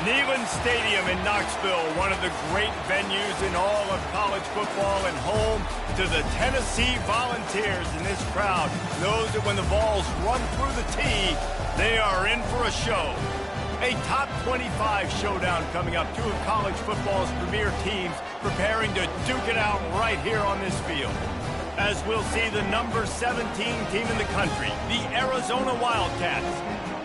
Neyland Stadium in Knoxville, one of the great venues in all of college football and home to the Tennessee Volunteers. And this crowd knows that when the balls run through the tee, they are in for a show. A top 25 showdown coming up. Two of college football's premier teams preparing to duke it out right here on this field. As we'll see the number 17 team in the country, the Arizona Wildcats,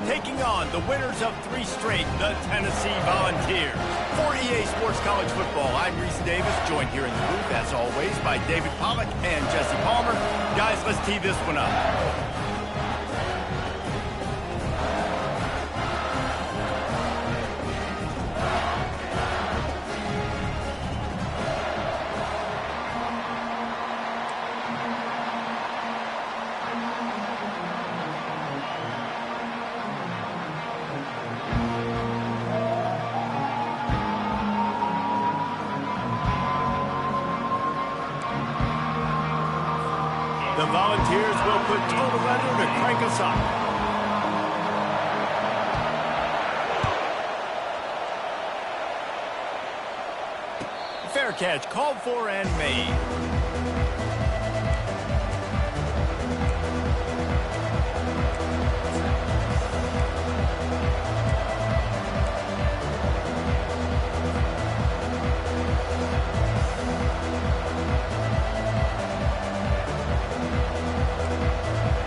taking on the winners of 3 straight, the Tennessee Volunteers. For EA Sports College Football, I'm Reese Davis, joined here in the booth, as always, by David Pollack and Jesse Palmer. Guys, let's tee this one up. The Volunteers will put total under to crank us up. Fair catch called for and made.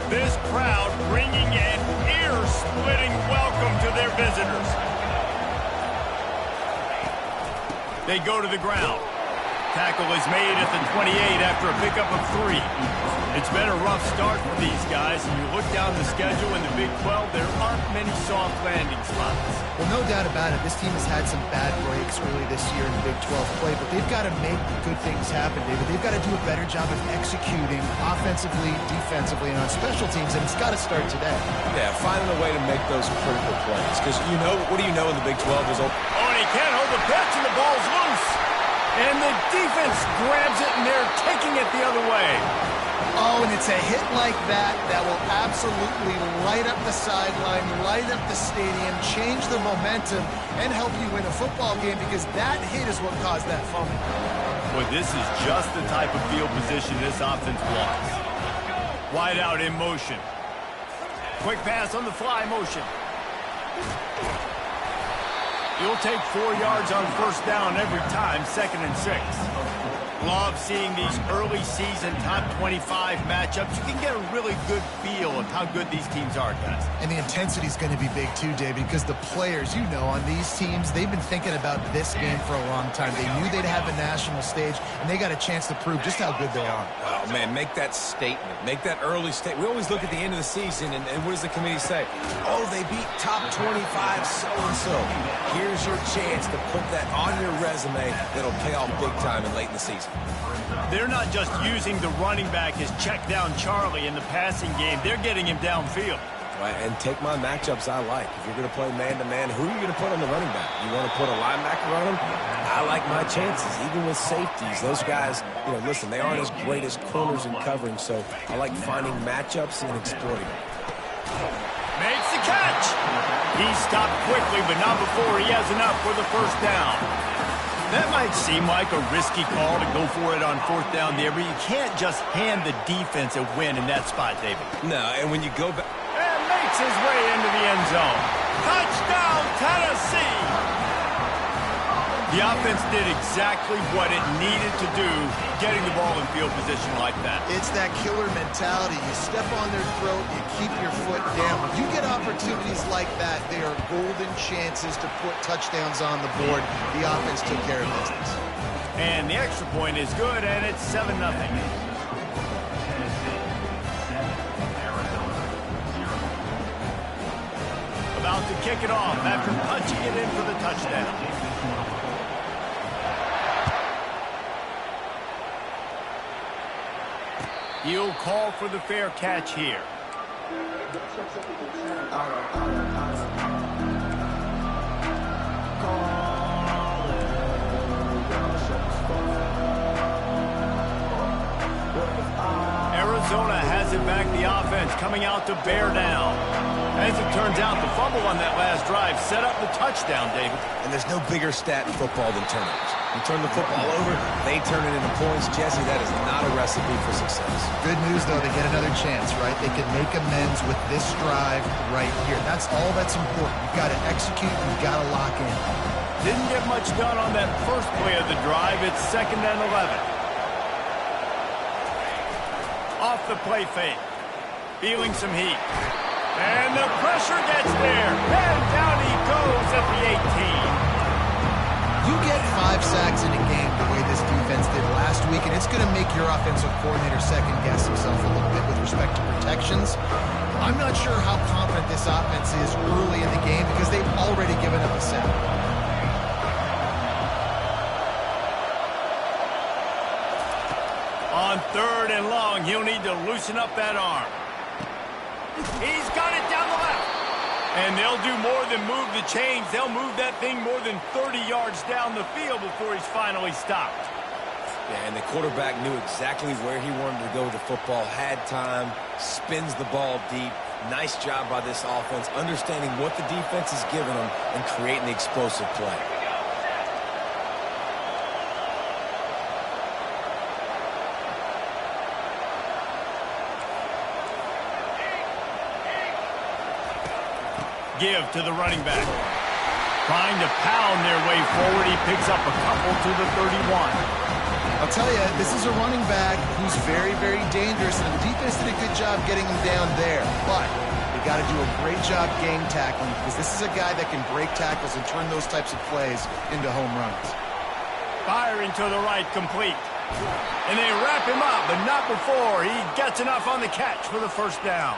This crowd bringing an ear-splitting welcome to their visitors. They go to the ground. Tackle is made at the 28 after a pickup of 3. It's been a rough start for these guys, and you look down the schedule in the Big 12, there aren't many soft landing spots. Well, no doubt about it. This team has had some bad breaks early this year in Big 12 play, but they've got to make good things happen, David. They've got to do a better job of executing offensively, defensively, and on special teams, and it's got to start today. Yeah, finding a way to make those critical plays. Because, you know, what do you know in the Big 12 is... Oh, and he can't hold the pitch, and the ball's loose. And the defense grabs it, and they're taking it the other way. Oh, and it's a hit like that that will absolutely light up the sideline, light up the stadium, change the momentum, and help you win a football game, because that hit is what caused that fumble. Boy, this is just the type of field position this offense wants. Wide out in motion. Quick pass on the fly motion. You'll take 4 yards on first down every time, 2nd and 6. Love seeing these early season top 25 matchups. You can get a really good feel of how good these teams are, guys. And the intensity is going to be big too, David, because the players, you know, on these teams, they've been thinking about this game for a long time. They knew they'd have a national stage, and they got a chance to prove just how good they are. Oh, man, make that statement. Make that early statement. We always look at the end of the season, and what does the committee say? Oh, they beat top 25 so-and-so. Here's your chance to put that on your resume that'll pay off big time and late in the season. They're not just using the running back as check down Charlie in the passing game. They're getting him downfield. Right, and take my matchups I like. If you're going to play man-to-man, who are you going to put on the running back? You want to put a linebacker on him? I like my chances, even with safeties. Those guys, you know, listen, they aren't as great as corners in covering, so I like finding matchups and exploiting them. Makes the catch. He stopped quickly, but not before he has enough for the first down. That might seem like a risky call to go for it on 4th down there, but you can't just hand the defense a win in that spot, David. No, and when you go back... And makes his way into the end zone. Touchdown, Tennessee! The offense did exactly what it needed to do, getting the ball in field position like that. It's that killer mentality. You step on their throat, you keep your foot down. When you get opportunities like that, they are golden chances to put touchdowns on the board. The offense took care of business. And the extra point is good, and it's 7-0. About to kick it off after punching it in for the touchdown. He'll call for the fair catch here. Arizona has it back, the offense coming out to bear down. As it turns out, the fumble on that last drive set up the touchdown, David. And there's no bigger stat in football than turnovers. You turn the football over, they turn it into points. Jesse, that is not a recipe for success. Good news, though, they get another chance, right? They can make amends with this drive right here. That's all that's important. You've got to execute, you've got to lock in. Didn't get much done on that first play of the drive. It's 2nd and 11. Off the play fake. Feeling some heat. And the pressure gets there. And down he goes at the 18. You get 5 sacks in a game the way this defense did last week, and it's going to make your offensive coordinator second-guess himself a little bit with respect to protections. I'm not sure how confident this offense is early in the game because they've already given up a sack. On 3rd and long, he'll need to loosen up that arm. He's got it down the left. And they'll do more than move the chains. They'll move that thing more than 30 yards down the field before he's finally stopped. Yeah, and the quarterback knew exactly where he wanted to go with the football, had time, spins the ball deep. Nice job by this offense, understanding what the defense is giving them and creating the explosive play. Give to the running back. Trying to pound their way forward. He picks up a couple to the 31. I'll tell you, this is a running back who's very, very dangerous, and the defense did a good job getting him down there. But they got to do a great job game tackling because this is a guy that can break tackles and turn those types of plays into home runs. Firing to the right, complete. And they wrap him up, but not before he gets enough on the catch for the first down.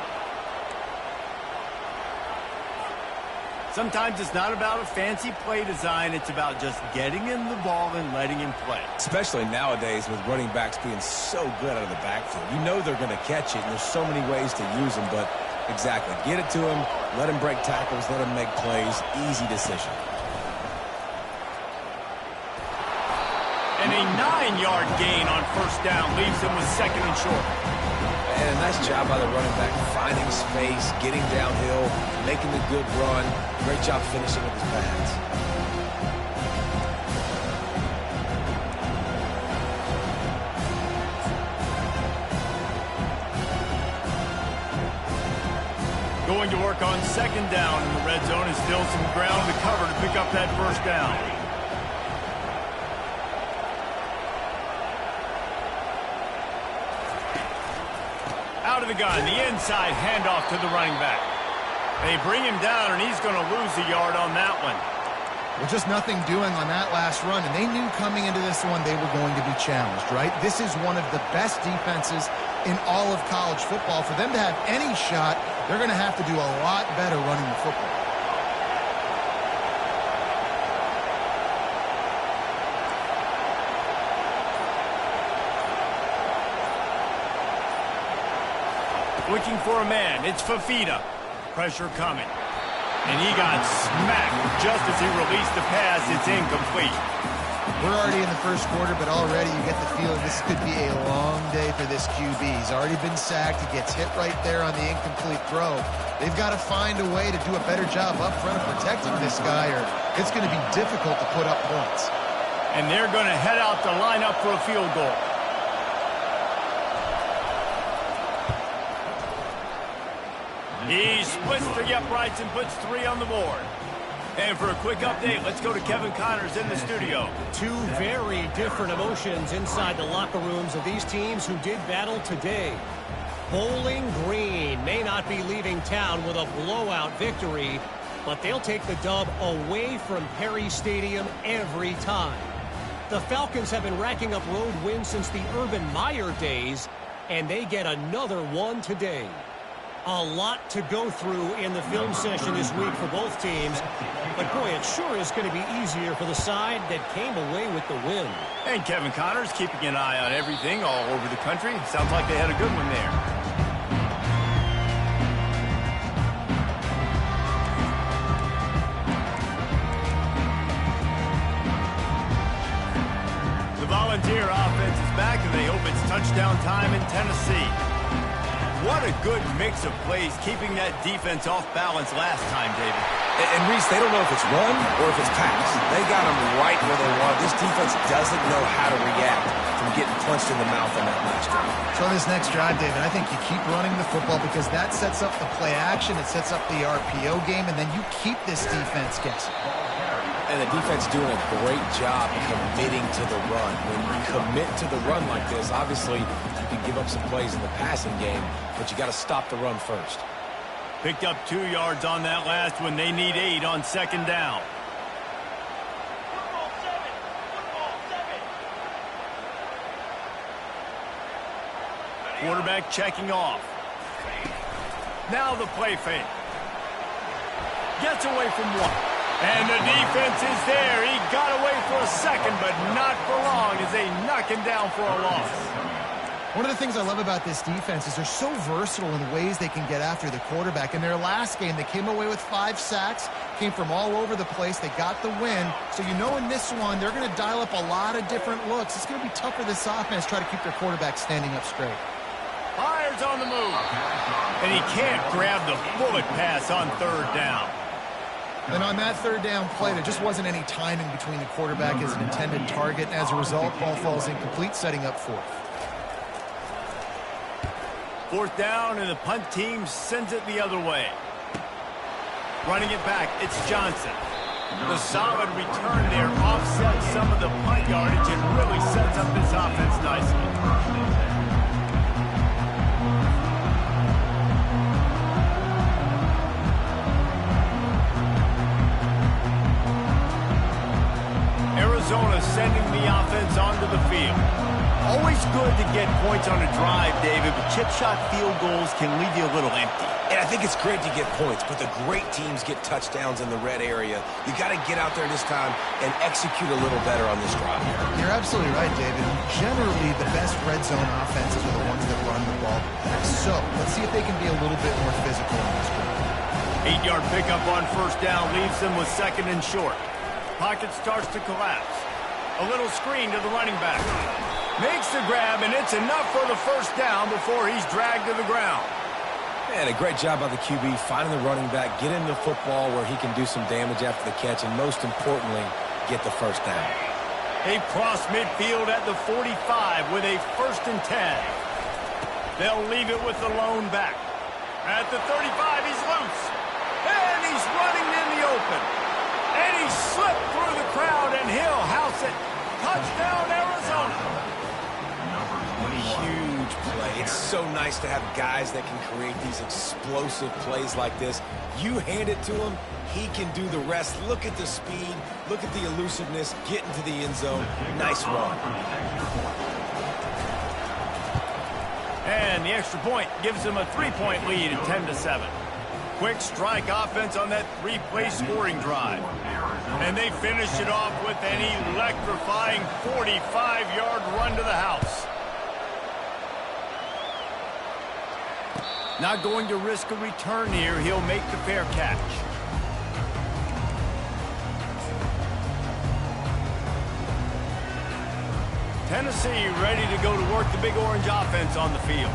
Sometimes it's not about a fancy play design. It's about just getting him the ball and letting him play. Especially nowadays with running backs being so good out of the backfield. You know they're going to catch it, and there's so many ways to use them. But exactly, get it to him, let him break tackles, let him make plays. Easy decision. And a 9-yard gain on first down leaves him with 2nd and short. And a nice job by the running back, finding space, getting downhill, making a good run. Great job finishing with his pads. Going to work on 2nd down in the red zone, and still some ground to cover to pick up that first down. Out of the gun, the inside handoff to the running back. They bring him down, and he's going to lose a yard on that one. Well, just nothing doing on that last run, and they knew coming into this one they were going to be challenged, right? This is one of the best defenses in all of college football. For them to have any shot, they're going to have to do a lot better running the football. Looking for a man. It's Fafita. Pressure coming. And he got smacked just as he released the pass. It's incomplete. We're already in the first quarter, but already you get the feeling this could be a long day for this QB. He's already been sacked. He gets hit right there on the incomplete throw. They've got to find a way to do a better job up front of protecting this guy, or it's going to be difficult to put up points. And they're going to head out to line up for a field goal. He splits the uprights and puts 3 on the board. And for a quick update, let's go to Kevin Connors in the studio. Two very different emotions inside the locker rooms of these teams who did battle today. Bowling Green may not be leaving town with a blowout victory, but they'll take the dub away from Perry Stadium every time. The Falcons have been racking up road wins since the Urban Meyer days, and they get another one today. A lot to go through in the film session this week for both teams. But, boy, it sure is going to be easier for the side that came away with the win. And Kevin Connors keeping an eye on everything all over the country. Sounds like they had a good one there. The Volunteer offense is back, and they hope it's touchdown time in Tennessee. What a good mix of plays, keeping that defense off balance last time, David. And Reese, they don't know if it's run or if it's pass. They got them right where they want. This defense doesn't know how to react from getting punched in the mouth on that last drive. So on this next drive, David, I think you keep running the football because that sets up the play action, it sets up the RPO game, and then you keep this defense guessing. And the defense doing a great job committing to the run. When you commit to the run like this, obviously you can give up some plays in the passing game, but you got to stop the run first. Picked up 2 yards on that last one. They need 8 on second down. Quarterback checking off. Now the play fake. Gets away from one. And the defense is there. He got away for a second, but not for long as they knock him down for a loss. One of the things I love about this defense is they're so versatile in ways they can get after the quarterback. In their last game, they came away with 5 sacks, came from all over the place. They got the win. So you know in this one, they're going to dial up a lot of different looks. It's going to be tough for this offense to try to keep their quarterback standing up straight. Myers on the move. And he can't grab the bullet pass on third down. And on that third down play, there just wasn't any timing between the quarterback and his intended target. And as a result, ball falls incomplete, setting up fourth. Fourth down, and the punt team sends it the other way. Running it back, it's Johnson. The solid return there offsets some of the punt yardage and really sets up this offense nicely. Arizona sending the offense onto the field. Always good to get points on a drive, David, but chip shot field goals can leave you a little empty. And I think it's great to get points, but the great teams get touchdowns in the red area. You got to get out there this time and execute a little better on this drive. You're absolutely right, David. Generally, the best red zone offenses are the ones that run the ball best. So let's see if they can be a little bit more physical in this drive. 8-yard pickup on first down leaves them with second and short. Pocket starts to collapse. A little screen to the running back. Makes the grab, and it's enough for the first down before he's dragged to the ground. And a great job by the QB finding the running back, get him the football where he can do some damage after the catch, and most importantly, get the first down. They cross midfield at the 45 with a 1st and 10. They'll leave it with the lone back. At the 35, he's loose. And he's running in the open. And he slipped through the crowd, and he'll house it. Touchdown, Arizona. Huge play. It's so nice to have guys that can create these explosive plays like this. You hand it to him, he can do the rest. Look at the speed. Look at the elusiveness. Get into the end zone. Nice run. And the extra point gives them a 3-point lead at 10-7. Quick strike offense on that 3-play scoring drive. And they finish it off with an electrifying 45-yard run to the house. Not going to risk a return here. He'll make the fair catch. Tennessee ready to go to work the Big Orange offense on the field.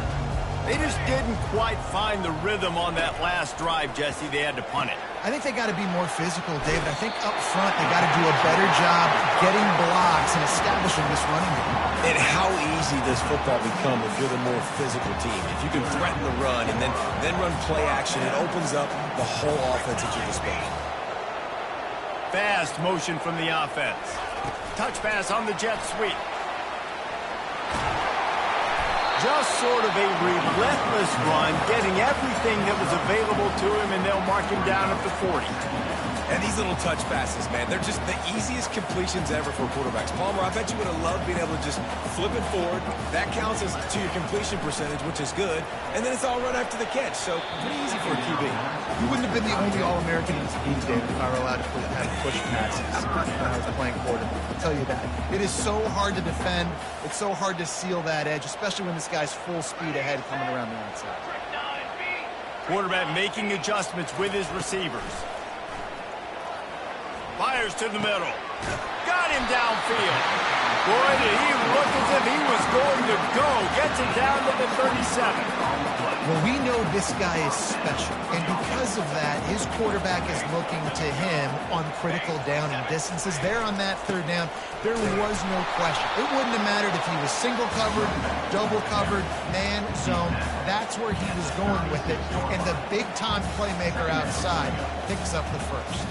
They just didn't quite find the rhythm on that last drive, Jesse. They had to punt it. I think they got to be more physical, David. I think up front they got to do a better job getting blocks and establishing this running game. And how easy does football become if you're the more physical team? If you can threaten the run and then run play action, it opens up the whole offense at your disposal. Fast motion from the offense. Touch pass on the jet sweep. Just sort of a relentless run, getting everything that was available to him, and they'll mark him down at the 40. And these little touch passes, man, they're just the easiest completions ever for quarterbacks. Palmer, I bet you would have loved being able to just flip it forward. That counts as to your completion percentage, which is good. And then it's all right after the catch, so pretty easy for a QB. You wouldn't have been the only All-American in these days if I were allowed to have push passes when I was playing quarterback. I'll tell you that. It is so hard to defend. It's so hard to seal that edge, especially when this guy's full speed ahead coming around the outside. Quarterback making adjustments with his receivers. Fires to the middle. Got him downfield. Boy, did he look as if he was going to go. Gets it down to the 37. Well, we know this guy is special, and because of that, his quarterback is looking to him on critical down and distances. There on that third down, there was no question. It wouldn't have mattered if he was single covered, double covered, man, zone. That's where he was going with it, and the big-time playmaker outside picks up the first.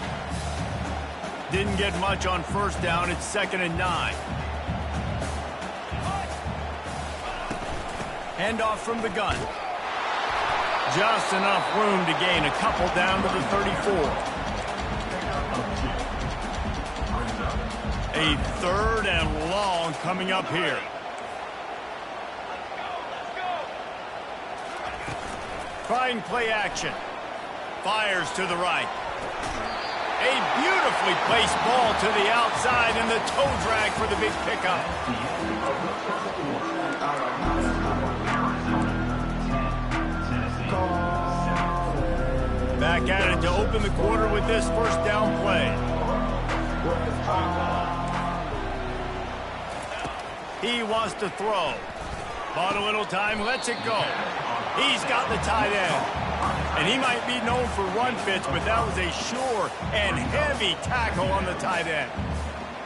Didn't get much on first down. It's 2nd and 9. Handoff from the gun. Just enough room to gain a couple down to the 34. A 3rd and long coming up here. Trying play action. Fires to the right. A beautifully placed ball to the outside and the toe drag for the big pickup. Back at it to open the quarter with this first down play. He wants to throw. Bought a little time, lets it go. He's got the tight end. And he might be known for run fits, but that was a sure and heavy tackle on the tight end.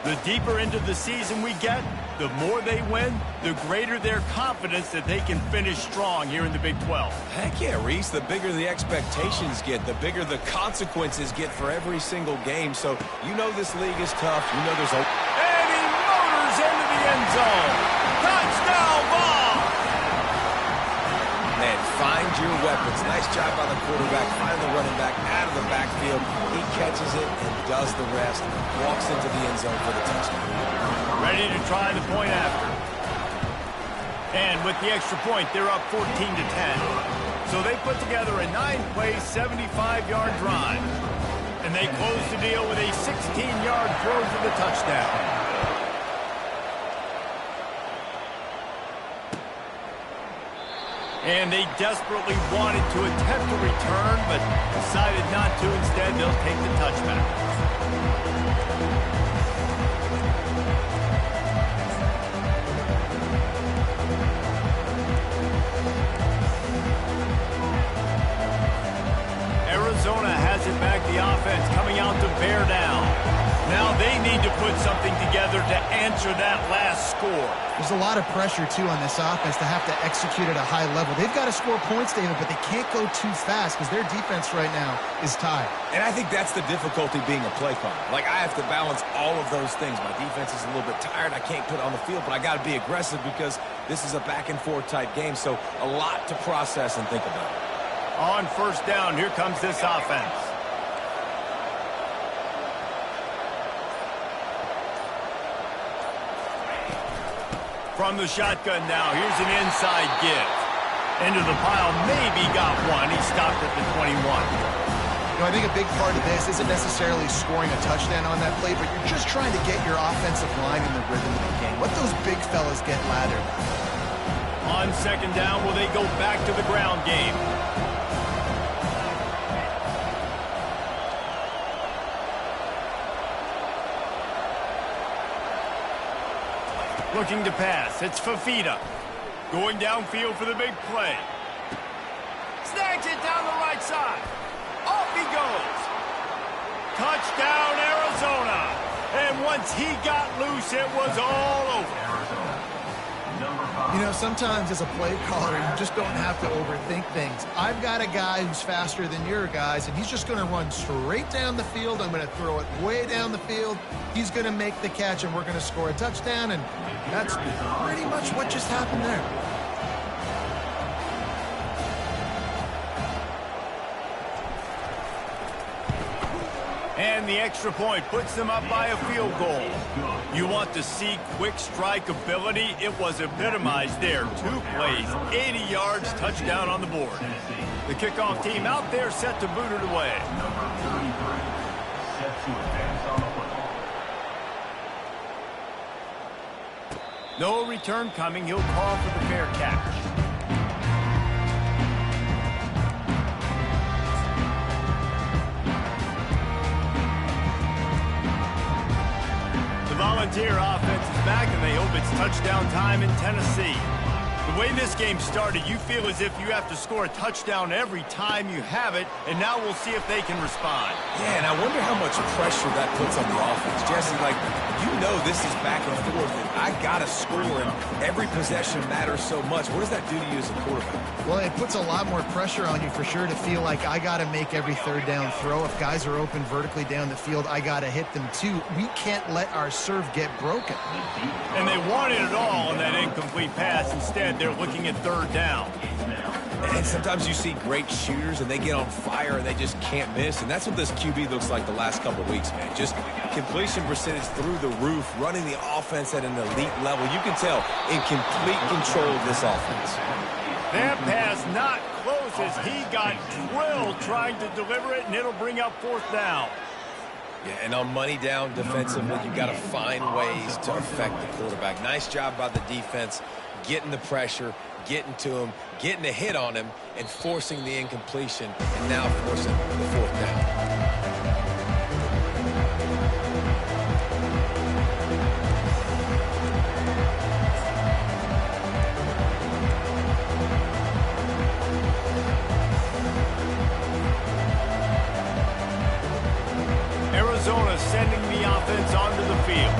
The deeper into the season we get, the more they win, the greater their confidence that they can finish strong here in the Big 12. Heck yeah, Reese. The bigger the expectations get, the bigger the consequences get for every single game. So you know this league is tough. You know there's a... And he motors into the end zone. Touchdown ball! Man, find your weapons. Nice job by the quarterback. Find the running back out of the backfield. He catches it and does the rest. Walks into the end zone for the touchdown. Ready to try the point after. And with the extra point, they're up 14 to 10. So they put together a 9-play, 75-yard drive. And they close the deal with a 16-yard throw for the touchdown. And they desperately wanted to attempt a return, but decided not to. Instead, they'll take the touchback. Arizona has it back, the offense coming out to bear down. Now they need to put something together to answer that last score. There's a lot of pressure, too, on this offense to have to execute at a high level. They've got to score points, David, but they can't go too fast because their defense right now is tired. And I think that's the difficulty being a play caller. Like, I have to balance all of those things. My defense is a little bit tired. I can't put it on the field, but I got to be aggressive because this is a back-and-forth type game. So a lot to process and think about. On first down, here comes this offense. From the shotgun now, here's an inside give. Into the pile, maybe got one. He stopped at the 21. You know, I think a big part of this isn't necessarily scoring a touchdown on that play, but you're just trying to get your offensive line in the rhythm of the game. Let those big fellas get lathered. On second down, will they go back to the ground game? Looking to pass. It's Fafita. Going downfield for the big play. Snags it down the right side. Off he goes. Touchdown, Arizona. And once he got loose, it was all over. You know, sometimes as a play caller, you just don't have to overthink things. I've got a guy who's faster than your guys, and he's just going to run straight down the field. I'm going to throw it way down the field. He's going to make the catch, and we're going to score a touchdown, and that's pretty much what just happened there. And the extra point puts them up by a field goal. You want to see quick strike ability? It was epitomized there. 2 plays, 80 yards, touchdown on the board. The kickoff team out there set to boot it away. No return coming. He'll call for the fair catch. It's touchdown time in Tennessee. The way this game started, you feel as if you have to score a touchdown every time you have it, and now we'll see if they can respond. Yeah, and I wonder how much pressure that puts on the offense. Jesse, like, you know this is back and forth, and I got to score, and every possession matters so much. What does that do to you as a quarterback? Well, it puts a lot more pressure on you for sure to feel like I got to make every third down throw. If guys are open vertically down the field, I got to hit them too. We can't let our serve get broken. And they wanted it all on that incomplete pass. Instead, they're looking at third down. And sometimes you see great shooters, and they get on fire, and they just can't miss. And that's what this QB looks like the last couple of weeks, man. Just completion percentage through the roof, running the offense at an elite level. You can tell in complete control of this offense. That pass not close as he got drilled trying to deliver it, and it'll bring up fourth down. Yeah, and on money down defensively, you got to find ways to affect the quarterback. Nice job by the defense, getting the pressure, getting to him, getting a hit on him, and forcing the incompletion, and now forcing the fourth down. Arizona sending the offense onto the field.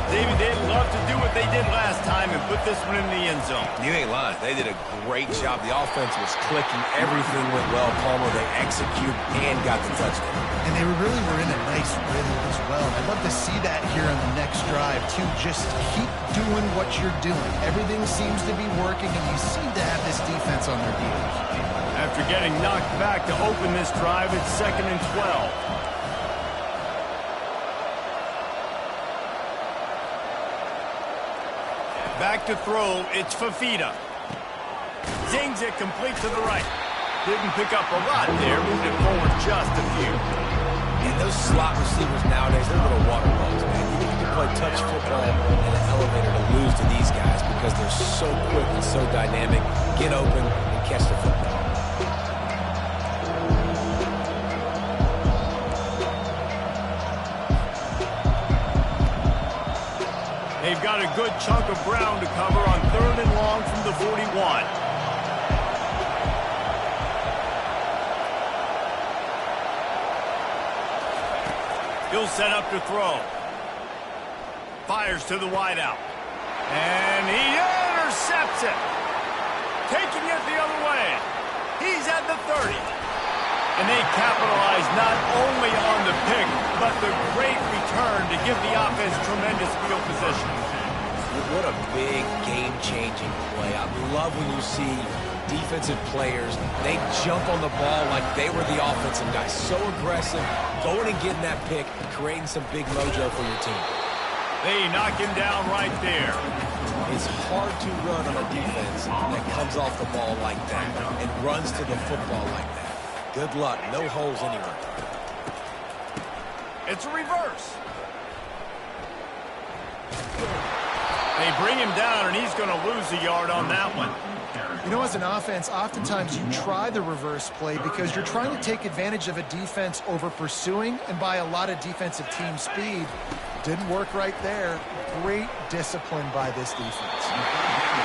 David, they'd love to do what they did last time and put this one in the end zone. You ain't lying. They did a great job. The offense was clicking. Everything went well. Palmer, they executed and got the touchdown. And they really were in a nice rhythm as well. I'd love to see that here on the next drive, too. Just keep doing what you're doing. Everything seems to be working, and you seem to have this defense on their heels. After getting knocked back to open this drive, it's 2nd and 12. Back to throw, it's Fafita. Zings it complete to the right. Didn't pick up a lot there, moved it forward just a few. And those slot receivers nowadays, they're little water bugs, man. You can play touch football in an elevator to lose to these guys because they're so quick and so dynamic. Get open and catch the football. They've got a good chunk of ground to cover on 3rd and long from the 41. He'll set up to throw. Fires to the wideout. And he intercepts it. Taking it the other way. He's at the 30. And they capitalize not only on the pick, but the great return to give the offense tremendous field position. What a big game-changing play. I love when you see defensive players, they jump on the ball like they were the offensive guys. So aggressive, going and getting that pick, creating some big mojo for your team. They knock him down right there. It's hard to run on a defense that comes off the ball like that and runs to the football like that. Good luck. No holes anywhere. It's a reverse. They bring him down, and he's going to lose a yard on that one. You know, as an offense, oftentimes you try the reverse play because you're trying to take advantage of a defense over pursuing and by a lot of defensive team speed. Didn't work right there. Great discipline by this defense.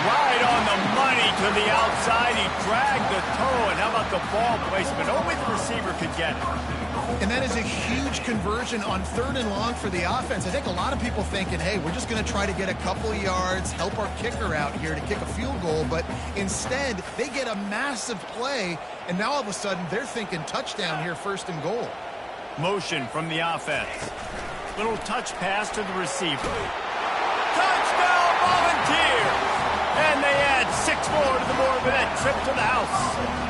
Right on the money to the outside. He dragged the toe, and how about the ball placement? Only the receiver could get it. And that is a huge conversion on 3rd and long for the offense. I think a lot of people thinking, hey, we're just going to try to get a couple of yards, help our kicker out here to kick a field goal. But instead, they get a massive play, and now all of a sudden they're thinking touchdown here, 1st and goal. Motion from the offense. Little touch pass to the receiver. Touchdown, Volunteers! And they add 6 more to the board with that trip to the house.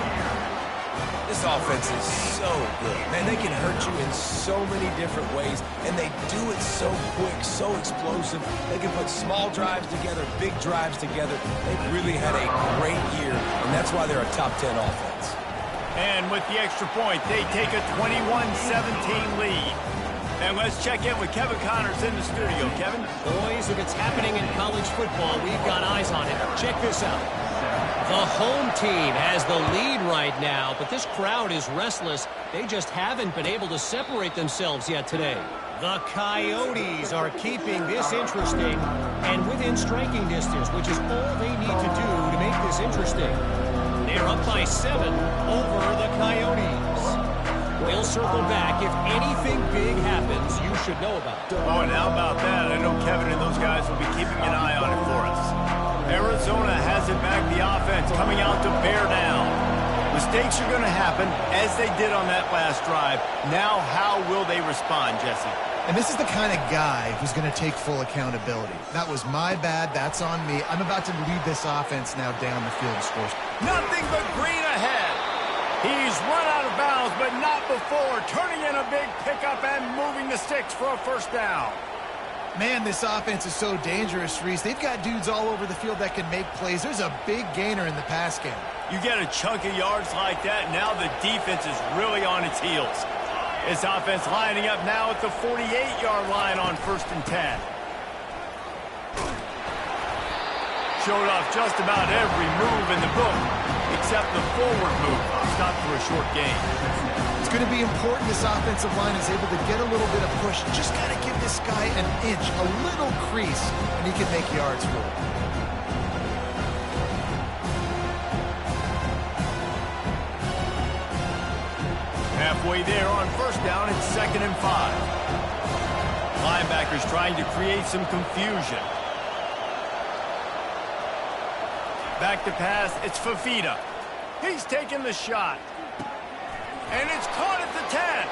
This offense is so good. Man, they can hurt you in so many different ways, and they do it so quick, so explosive. They can put small drives together, big drives together. They've really had a great year, and that's why they're a top 10 offense. And with the extra point, they take a 21-17 lead. And let's check in with Kevin Connors in the studio. Kevin? Boys, if it's happening in college football, we've got eyes on it. Check this out. The home team has the lead right now, but this crowd is restless. They just haven't been able to separate themselves yet today. The Coyotes are keeping this interesting. and within striking distance, which is all they need to do to make this interesting. They're up by 7 over the Coyotes. We'll circle back if anything big happens you should know about. Oh, and how about that? I know Kevin and those guys will be keeping an eye on it for us. Arizona has it back, the offense coming out to bear down. Mistakes are going to happen, as they did on that last drive. Now, how will they respond, Jesse? And this is the kind of guy who's going to take full accountability. That was my bad. That's on me. I'm about to lead this offense now down the field and score. Nothing but green ahead. He's run out of bounds, but not before. Turning in a big pickup and moving the sticks for a first down. Man, this offense is so dangerous, Reese. They've got dudes all over the field that can make plays. There's a big gainer in the pass game. You get a chunk of yards like that, now the defense is really on its heels. This offense lining up now at the 48-yard line on 1st and 10. Showed off just about every move in the book, except the forward move. Stopped for a short gain. It's going to be important this offensive line is able to get a little bit of push. Just got to give this guy an inch, a little crease, and he can make yards for it. Halfway there on 1st down, it's 2nd and 5. Linebackers trying to create some confusion. Back to pass, it's Fafita. He's taking the shot. And it's caught at the 10.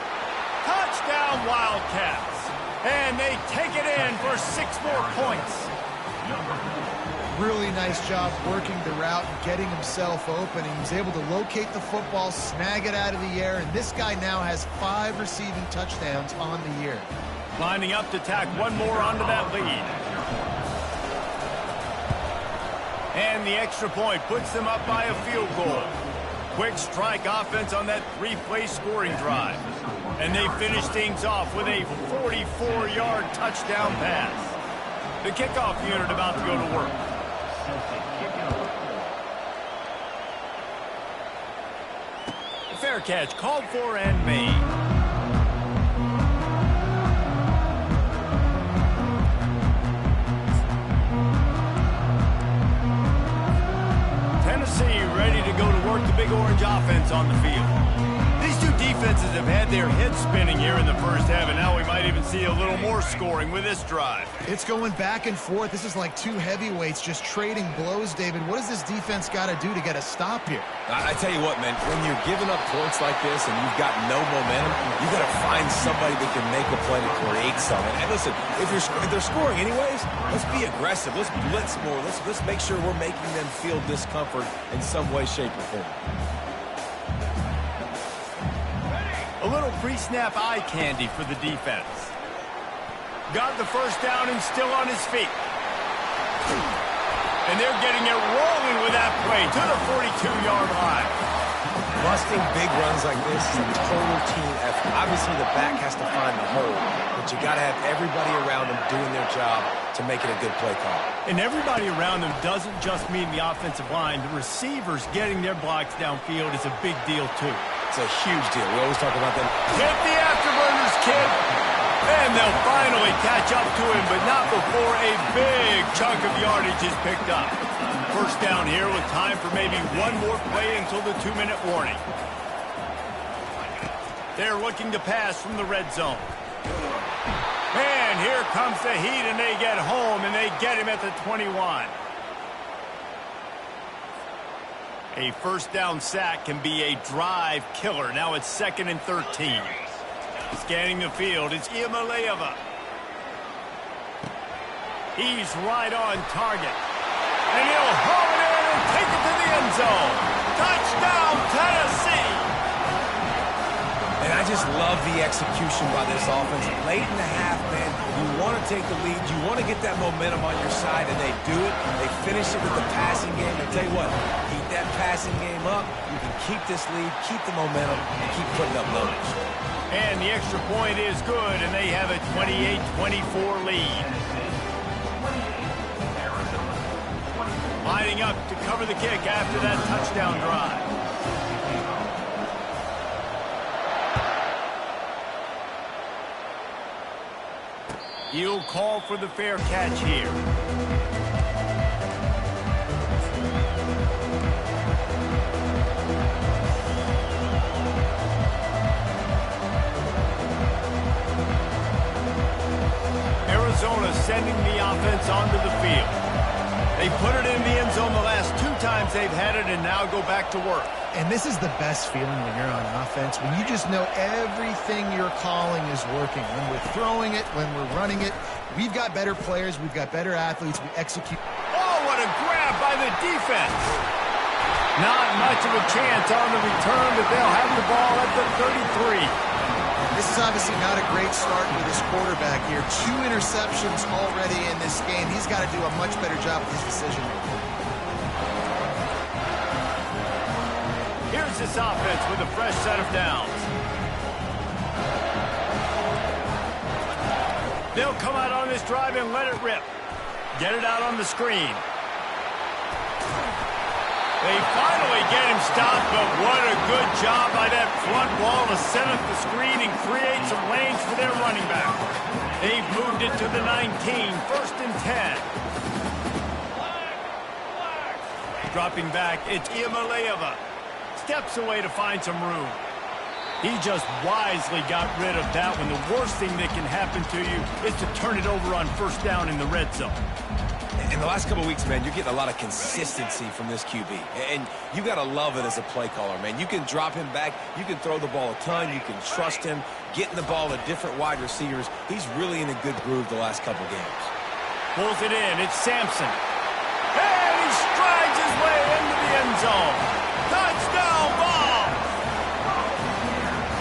Touchdown, Wildcats. And they take it in for 6 more points. Really nice job working the route and getting himself open. He was able to locate the football, snag it out of the air, and this guy now has 5 receiving touchdowns on the year. Lining up to tack one more onto that lead. And the extra point puts them up by a field goal. Quick strike offense on that 3-play scoring drive. And they finish things off with a 44-yard touchdown pass. The kickoff unit about to go to work. Fair catch called for and made. Tennessee ready to go to work the Big Orange offense on the field. These two defenses have had their heads spinning here in the first half, and now we might even see a little more scoring with this drive. It's going back and forth. This is like two heavyweights just trading blows, David. What does this defense got to do to get a stop here? I tell you what, man, when you're giving up points like this and you've got no momentum, you got to find somebody that can make a play to create something. And listen, if they're scoring anyways, let's be aggressive. Let's blitz more. Let's make sure we're making them feel discomfort in some way, shape, or form. A little pre-snap eye candy for the defense. Got the first down and still on his feet. And they're getting it rolling with that play to the 42-yard line. Busting big runs like this is a total team effort. Obviously, the back has to find the hole, but you got to have everybody around them doing their job to make it a good play call. And everybody around them doesn't just mean the offensive line. The receivers getting their blocks downfield is a big deal, too. It's a huge deal. We always talk about them. Hit the afterburners, kid. And they'll finally catch up to him, but not before a big chunk of yardage is picked up. First down here with time for maybe one more play until the 2-minute warning. They're looking to pass from the red zone. And here comes the heat, and they get home, and they get him at the 21. A first down sack can be a drive killer. Now it's 2nd and 13. Scanning the field, it's Iamaleava. He's right on target. And he'll haul it in and take it to the end zone. Touchdown, Tennessee! And I just love the execution by this offense. Late in the half, man, you want to take the lead. You want to get that momentum on your side, and they do it. They finish it with the passing game. I tell you what, keep that passing game up. You can keep this lead, keep the momentum, and keep putting up numbers. And the extra point is good, and they have a 28-24 lead. Lining up to cover the kick after that touchdown drive. He'll call for the fair catch here. sending the offense onto the field. They put it in the end zone the last 2 times they've had it and now go back to work. And this is the best feeling when you're on offense, when you just know everything you're calling is working. When we're throwing it, when we're running it, we've got better players, we've got better athletes, we execute. Oh, what a grab by the defense. Not much of a chance on the return, but they'll have the ball at the 33. This is obviously not a great start for this quarterback here. 2 interceptions already in this game. He's got to do a much better job with his decision-making. Here's this offense with a fresh set of downs. They'll come out on this drive and let it rip. Get it out on the screen. They finally get him stopped, but what a good job by that front wall to set up the screen and create some lanes for their running back. They've moved it to the 19, 1st and 10. Dropping back, it's Iamaleava. Steps away to find some room. He just wisely got rid of that when the worst thing that can happen to you is to turn it over on 1st down in the red zone. In the last couple of weeks, man, you're getting a lot of consistency from this QB. And you got to love it as a play caller, man. You can drop him back. You can throw the ball a ton. You can trust him. Getting the ball to different wide receivers. He's really in a good groove the last couple games. Pulls it in. It's Sampson. And he strides his way into the end zone. Touchdown ball!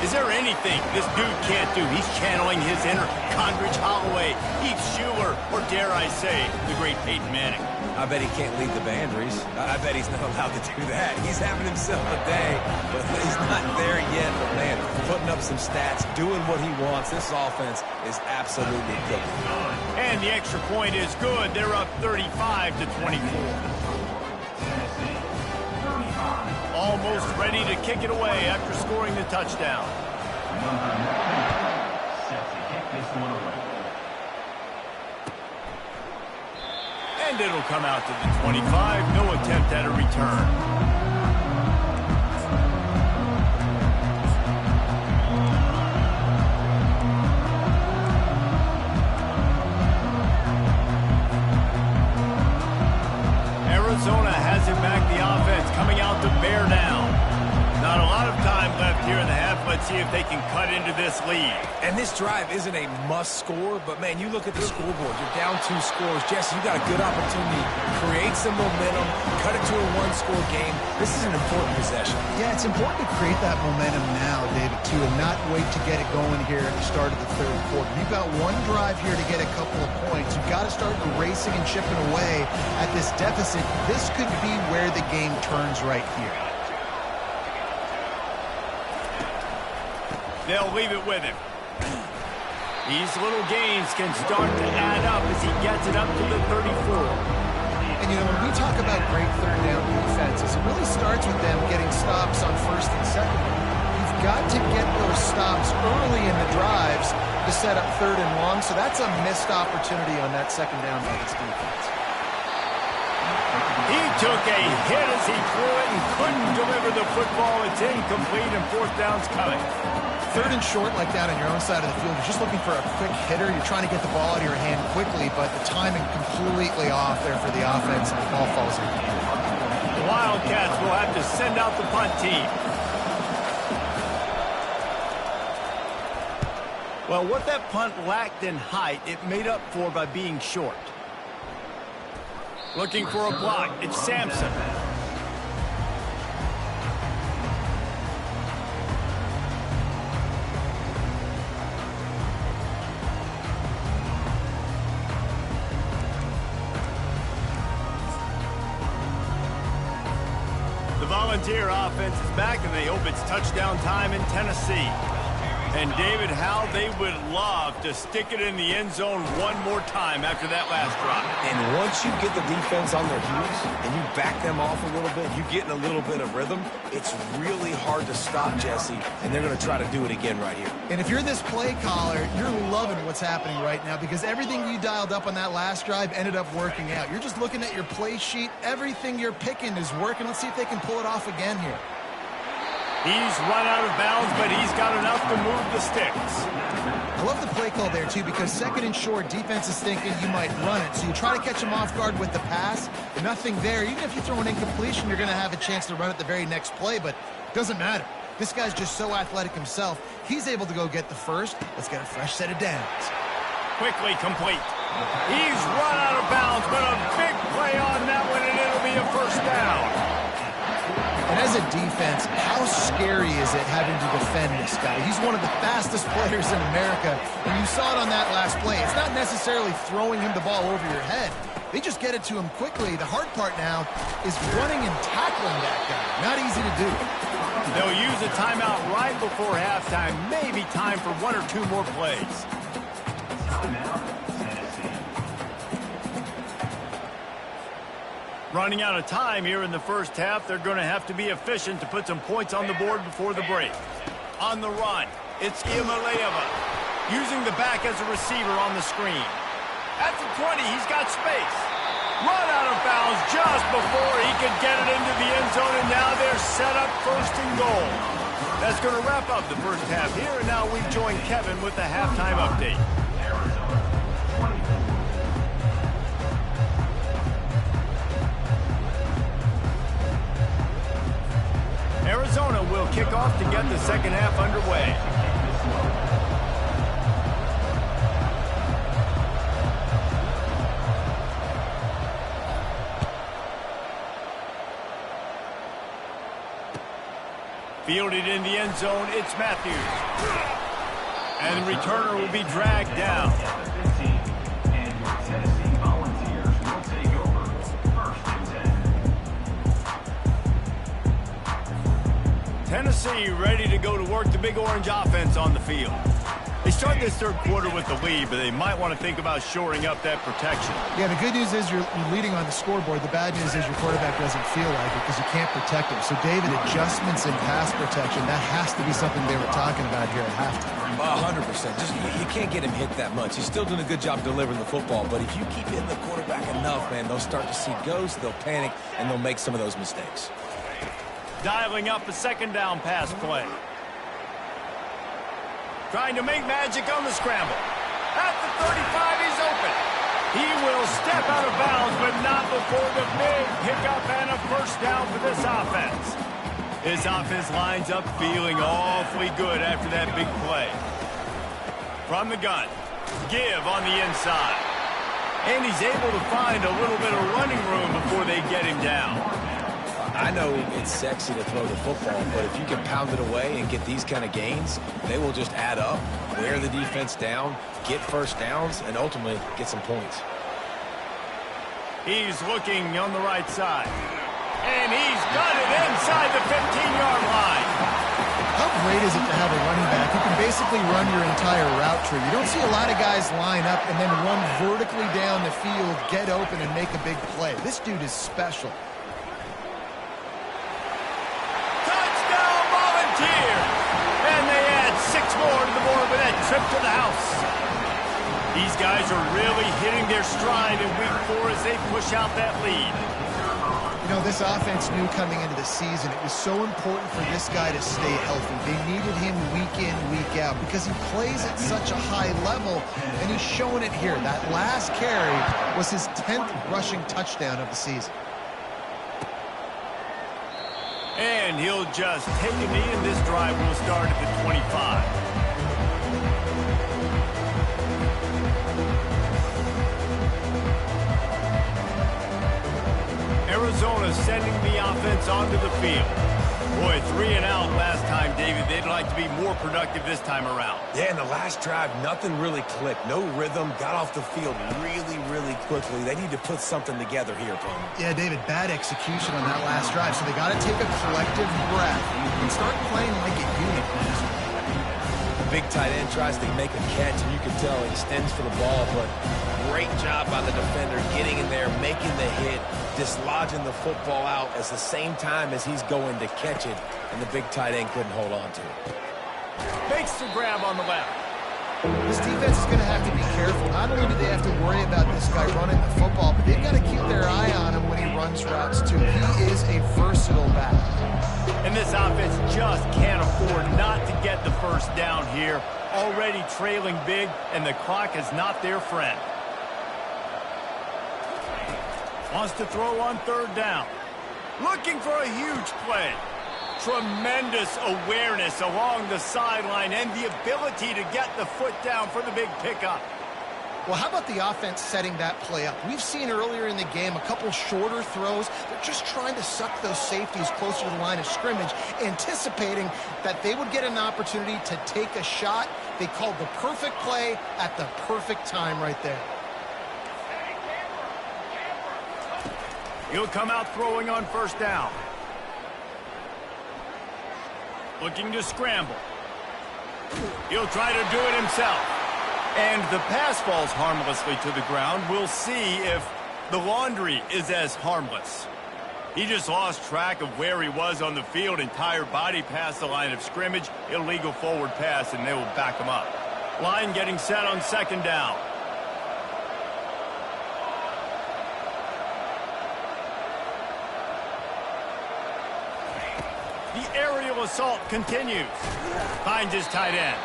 Is there anything this dude can't do? He's channeling his inner Condridge Holloway, Heath Schuler, or dare I say, the great Peyton Manning. I bet he can't lead the band, Reese. I bet he's not allowed to do that. He's having himself a day, but he's not there yet. But, man, putting up some stats, doing what he wants. This offense is absolutely good. And the extra point is good. They're up 35 to 24. Almost ready to kick it away after scoring the touchdown. And it'll come out to the 25. No attempt at a return. Arizona has it back, the offense coming out to bear down. Not a lot of time left here in the half. Let's see if they can cut into this lead. And this drive isn't a must score, but, man, you look at the scoreboard. You're down 2 scores. Jesse, you got a good opportunity. Create some momentum. Cut it to a 1-score game. This is an important possession. Yeah, it's important to create that momentum now, David, too, and not wait to get it going here at the start of the 3rd quarter. You've got 1 drive here to get a couple of points. You've got to start erasing and chipping away at this deficit. This could be where the game turns right here. They'll leave it with him. These little gains can start to add up as he gets it up to the 34. And, you know, when we talk about great 3rd down defenses, it really starts with them getting stops on 1st and 2nd. You've got to get those stops early in the drives to set up 3rd and long, so that's a missed opportunity on that 2nd down by this defense. He took a hit as he threw it and couldn't deliver the football. It's incomplete and 4th down's coming. 3rd and short like that on your own side of the field, you're just looking for a quick hitter. You're trying to get the ball out of your hand quickly, but the timing completely off there for the offense, and the ball falls in. The Wildcats will have to send out the punt team. Well, what that punt lacked in height, it made up for by being short. Looking for a block. It's Sampson. The Volunteer offense is back, and they hope it's touchdown time in Tennessee. And, David, how they would love to stick it in the end zone one more time after that last drive. And once you get the defense on their heels and you back them off a little bit, you get in a little bit of rhythm, it's really hard to stop, Jesse, and they're going to try to do it again right here. And if you're this play caller, you're loving what's happening right now because everything you dialed up on that last drive ended up working out. You're just looking at your play sheet. Everything you're picking is working. Let's see if they can pull it off again here. He's run out of bounds, but he's got enough to move the sticks. I love the play call there, too, because second and short, defense is thinking you might run it. So you try to catch him off guard with the pass. Nothing there. Even if you throw an incompletion, you're going to have a chance to run it the very next play, but it doesn't matter. This guy's just so athletic himself. He's able to go get the first. Let's get a fresh set of downs. Quickly complete. He's run out of bounds, but a big play on that one, and it'll be a first down. And as a defense, how scary is it having to defend this guy? He's one of the fastest players in America, and you saw it on that last play. It's not necessarily throwing him the ball over your head. They just get it to him quickly. The hard part now is running and tackling that guy. Not easy to do. They'll use a timeout right before halftime. Maybe time for one or two more plays. Running out of time here in the first half. They're going to have to be efficient to put some points on the board before the break. On the run, it's Imaleva using the back as a receiver on the screen. At the 20, he's got space. Run out of bounds just before he could get it into the end zone, and now they're set up first and goal. That's going to wrap up the first half here, and now we join Kevin with the halftime update. Arizona will kick off to get the second half underway. Fielded in the end zone, it's Matthews. And the returner will be dragged down. Tennessee ready to go to work the Big Orange offense on the field. They start this third quarter with the lead, but they might want to think about shoring up that protection. Yeah, the good news is you're leading on the scoreboard. The bad news is your quarterback doesn't feel like it because you can't protect him. So, David, adjustments in pass protection, that has to be something they were talking about here at halftime. 100%. Just you can't get him hit that much. He's still doing a good job delivering the football, but if you keep hitting the quarterback enough, man, they'll start to see ghosts, they'll panic, and they'll make some of those mistakes. Dialing up a second down pass play. Trying to make magic on the scramble. At the 35, he's open. He will step out of bounds, but not before the big pickup and a first down for this offense. This offense lines up feeling awfully good after that big play. From the gun, give on the inside. And he's able to find a little bit of running room before they get him down. I know it's sexy to throw the football, but if you can pound it away and get these kind of gains, they will just add up, wear the defense down, get first downs, and ultimately get some points. He's looking on the right side. And he's got it inside the 15-yard line. How great is it to have a running back who can basically run your entire route tree? You don't see a lot of guys line up and then run vertically down the field, get open, and make a big play. This dude is special. And they add 6 more to the board with that trip to the house. These guys are really hitting their stride in week 4 as they push out that lead. You know, this offense knew coming into the season it was so important for this guy to stay healthy. They needed him week in, week out because he plays at such a high level, and he's showing it here. That last carry was his 10th rushing touchdown of the season. And he'll just take a knee, and this drive will start at the 25. Arizona sending the offense onto the field. Boy, 3 and out last time, David. They'd like to be more productive this time around. Yeah, in the last drive, nothing really clicked. No rhythm, got off the field really quickly. They need to put something together here, Pam. Yeah, David, bad execution on that last drive, so they got to take a collective breath and start playing like a unit. The big tight end tries to make a catch, and you can tell he extends for the ball, but great job by the defender getting in there, making the hit, dislodging the football out at the same time as he's going to catch it, and the big tight end couldn't hold on to it. Makes the grab on the left. This defense is going to have to be careful. Not only do they have to worry about this guy running the football, but they've got to keep their eye on him when he runs routes, too. He is a versatile back. And this offense just can't afford not to get the first down here. Already trailing big, and the clock is not their friend. Wants to throw on third down. Looking for a huge play. Tremendous awareness along the sideline and the ability to get the foot down for the big pickup. Well, how about the offense setting that play up? We've seen earlier in the game a couple shorter throws. They're just trying to suck those safeties closer to the line of scrimmage, anticipating that they would get an opportunity to take a shot. They called the perfect play at the perfect time right there. He'll come out throwing on first down. Looking to scramble. He'll try to do it himself. And the pass falls harmlessly to the ground. We'll see if the laundry is as harmless. He just lost track of where he was on the field. Entire body past the line of scrimmage. Illegal forward pass, and they will back him up. Line getting set on second down. The aerial assault continues. Finds his tight end.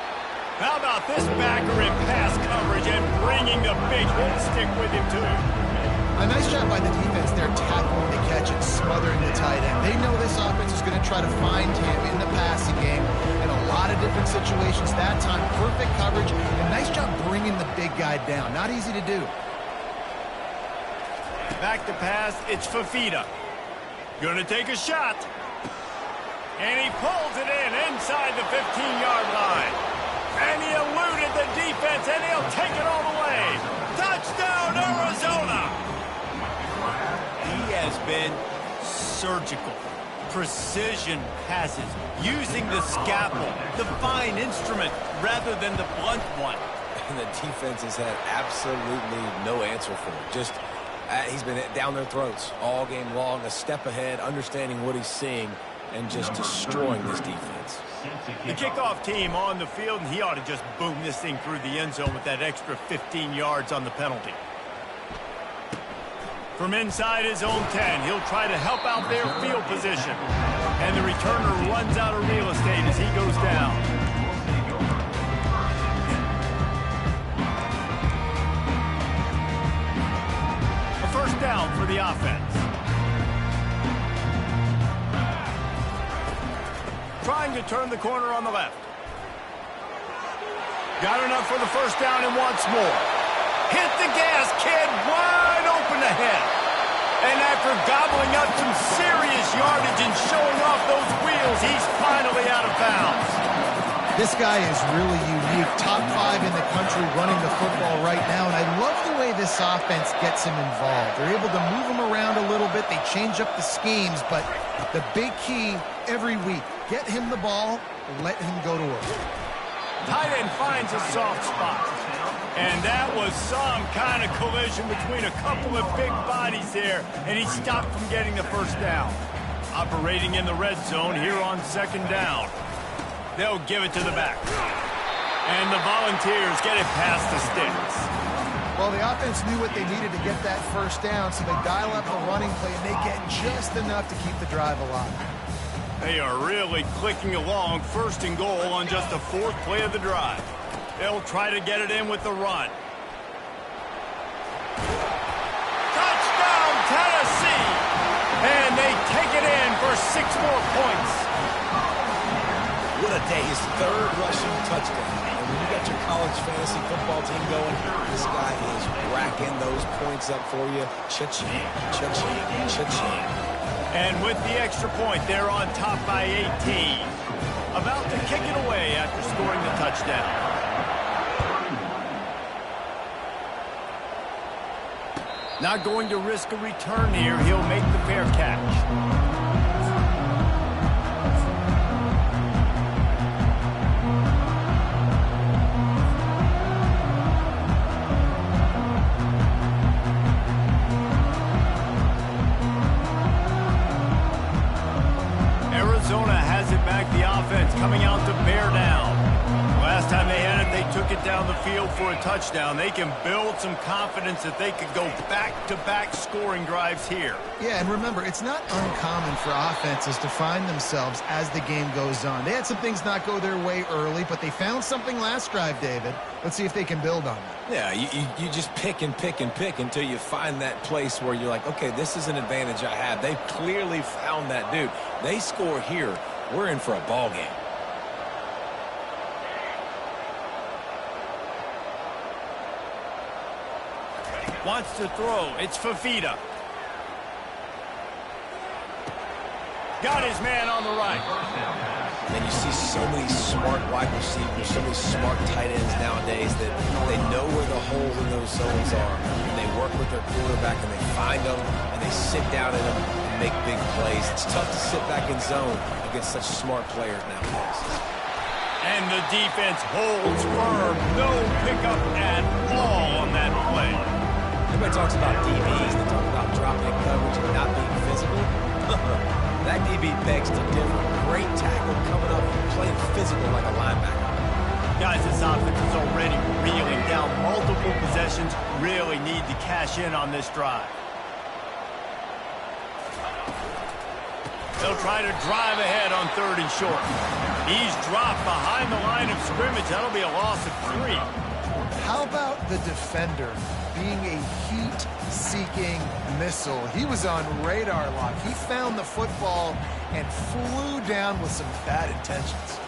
How about this backer in pass coverage and bringing the big hit stick with him, too? A nice job by the defense there, tackling the catch and smothering the tight end. They know this offense is going to try to find him in the passing game in a lot of different situations. That time, perfect coverage, and nice job bringing the big guy down. Not easy to do. Back to pass, it's Fafita. Gonna take a shot. And he pulls it in inside the 15-yard line. And he eluded the defense, and he'll take it all the way. Touchdown, Arizona! He has been surgical. Precision passes, using the scalpel, the fine instrument, rather than the blunt one. And the defense has had absolutely no answer for it. Just, he's been down their throats all game long, a step ahead, understanding what he's seeing, and just destroying this defense. The kickoff team on the field, and he ought to just boom this thing through the end zone with that extra 15 yards on the penalty. From inside his own 10, he'll try to help out their field position. And the returner runs out of real estate as he goes down. A first down for the offense. Trying to turn the corner on the left. Got enough for the first down and wants more. Hit the gas, kid, wide open ahead. And after gobbling up some serious yardage and showing off those wheels, he's finally out of bounds. This guy is really unique. Top 5 in the country running the football right now, and I love the way this offense gets him involved. They're able to move him around a little bit. They change up the schemes, but the big key every week, get him the ball, let him go to work. Tight end finds a soft spot. And that was some kind of collision between a couple of big bodies there, and he stopped from getting the first down. Operating in the red zone here on second down. They'll give it to the back. And the Volunteers get it past the sticks. Well, the offense knew what they needed to get that first down, so they dial up the running play, and they get just enough to keep the drive alive. They are really clicking along, first and goal on just the 4th play of the drive. They'll try to get it in with the run. Touchdown, Tennessee! And they take it in for 6 more points. What a day. His 3rd rushing touchdown. And when you got your college fantasy football team going, this guy is racking those points up for you. Cha-ching, cha-ching, cha-ching. And with the extra point, they're on top by 18. About to kick it away after scoring the touchdown. Not going to risk a return here. He'll make the fair catch. Arizona has it back, the offense coming out to bear down. Last time they had it, they took it down the field for a touchdown. They can build some confidence that they could go back-to-back scoring drives here. Yeah, and remember, it's not uncommon for offenses to find themselves as the game goes on. They had some things not go their way early, but they found something last drive, David. Let's see if they can build on that. Yeah, you just pick and pick and pick until you find that place where you're like, okay, this is an advantage I have. They've clearly found that dude. They score here, we're in for a ball game. Wants to throw. It's Fafita. Got his man on the right. And you see so many smart wide receivers, so many smart tight ends nowadays that they know where the holes in those zones are. And they work with their quarterback and they find them and they sit down in them and make big plays. It's tough to sit back in zone against such smart players nowadays. And the defense holds firm. No pickup at all on that play. Everybody talks about DBs, they talk about dropping coverage and not being physical. That DB begs to differ. Great tackle coming up, playing physical like a linebacker. Guys, this offense is already reeling down multiple possessions. Really need to cash in on this drive. They'll try to drive ahead on 3rd and short. He's dropped behind the line of scrimmage. That'll be a loss of 3. How about the defender being a heat-seeking missile? He was on radar lock. He found the football and flew down with some bad intentions.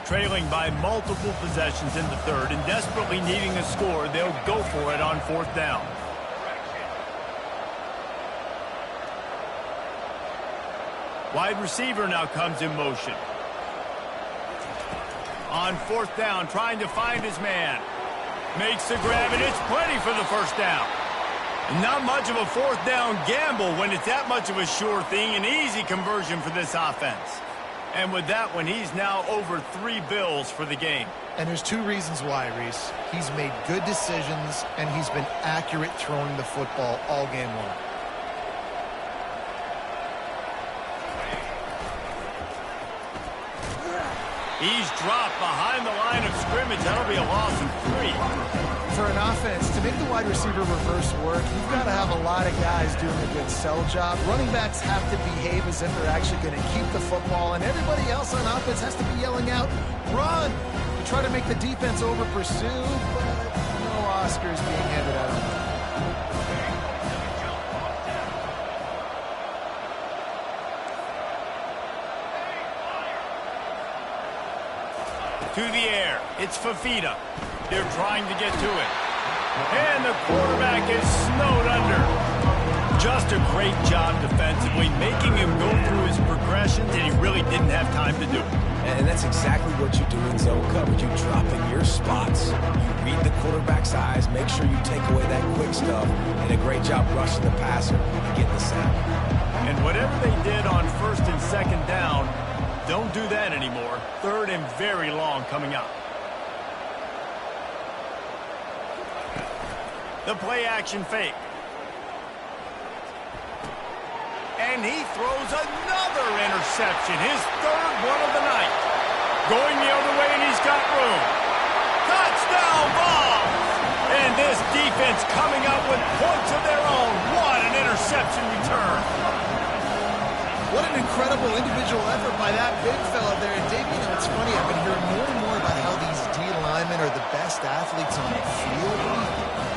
Trailing by multiple possessions in the 3rd and desperately needing a score, they'll go for it on 4th down. Wide receiver now comes in motion. On 4th down, trying to find his man. Makes the grab, and it's plenty for the 1st down. Not much of a 4th down gamble when it's that much of a sure thing. An easy conversion for this offense. And with that one, he's now over 3 bills for the game. And there's 2 reasons why, Reese. He's made good decisions, and he's been accurate throwing the football all game long. He's dropped behind the line of scrimmage. That'll be a loss of 3. For an offense, to make the wide receiver reverse work, you've got to have a lot of guys doing a good sell job. Running backs have to behave as if they're actually going to keep the football, and everybody else on offense has to be yelling out, run, to try to make the defense over-pursue, but no Oscars being handed out on that. To the air. It's Fafita. They're trying to get to it. And the quarterback is snowed under. Just a great job defensively, making him go through his progressions, and he really didn't have time to do it. And that's exactly what you do in zone coverage. You drop in your spots. You read the quarterback's eyes. Make sure you take away that quick stuff. And a great job rushing the passer and getting the sack. And whatever they did on 1st and 2nd down, don't do that anymore. 3rd and very long coming up. The play action fake. And he throws another interception. His 3rd one of the night. Going the other way, and he's got room. Touchdown ball! And this defense coming up with points of their own. What an interception return. What an incredible individual effort by that big fella there. And Dave, you know, it's funny, I've been hearing more and more about how these D linemen are the best athletes on the field.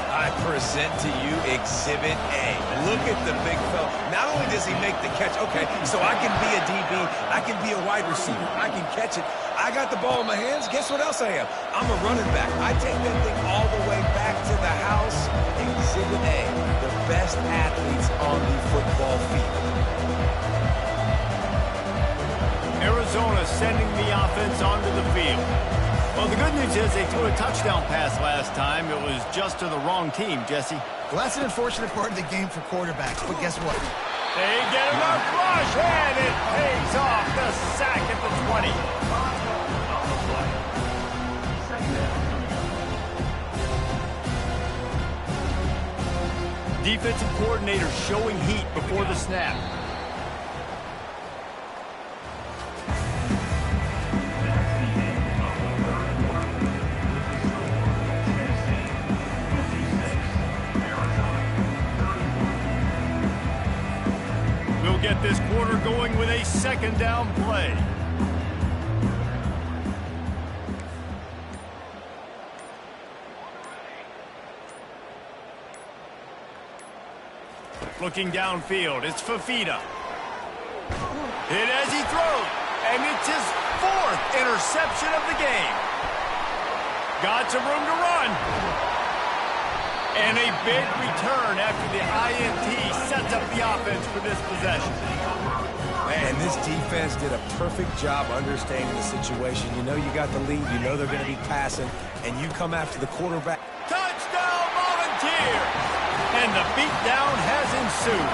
I present to you Exhibit A. Look at the big fella. Not only does he make the catch, okay, so I can be a DB, I can be a wide receiver, I can catch it. I got the ball in my hands. Guess what else I am? I'm a running back. I take that thing all the way back to the house. Exhibit A, the best athletes on the football field. Arizona sending the offense onto the field. Well, the good news is they threw a touchdown pass last time. It was just to the wrong team, Jesse. Well, that's an unfortunate part of the game for quarterbacks, but guess what? They get enough rush, and it pays off. The sack at the 20. defensive coordinator showing heat before the snap. We'll get this quarter going with a second down play. Looking downfield, it's Fafita. Hit as he throws, and it's his 4th interception of the game. Got some room to run. And a big return after the INT sets up the offense for this possession. Man, this defense did a perfect job understanding the situation. You know you got the lead, you know they're going to be passing, and you come after the quarterback. Touchdown, Volunteers! And the beatdown has ensued.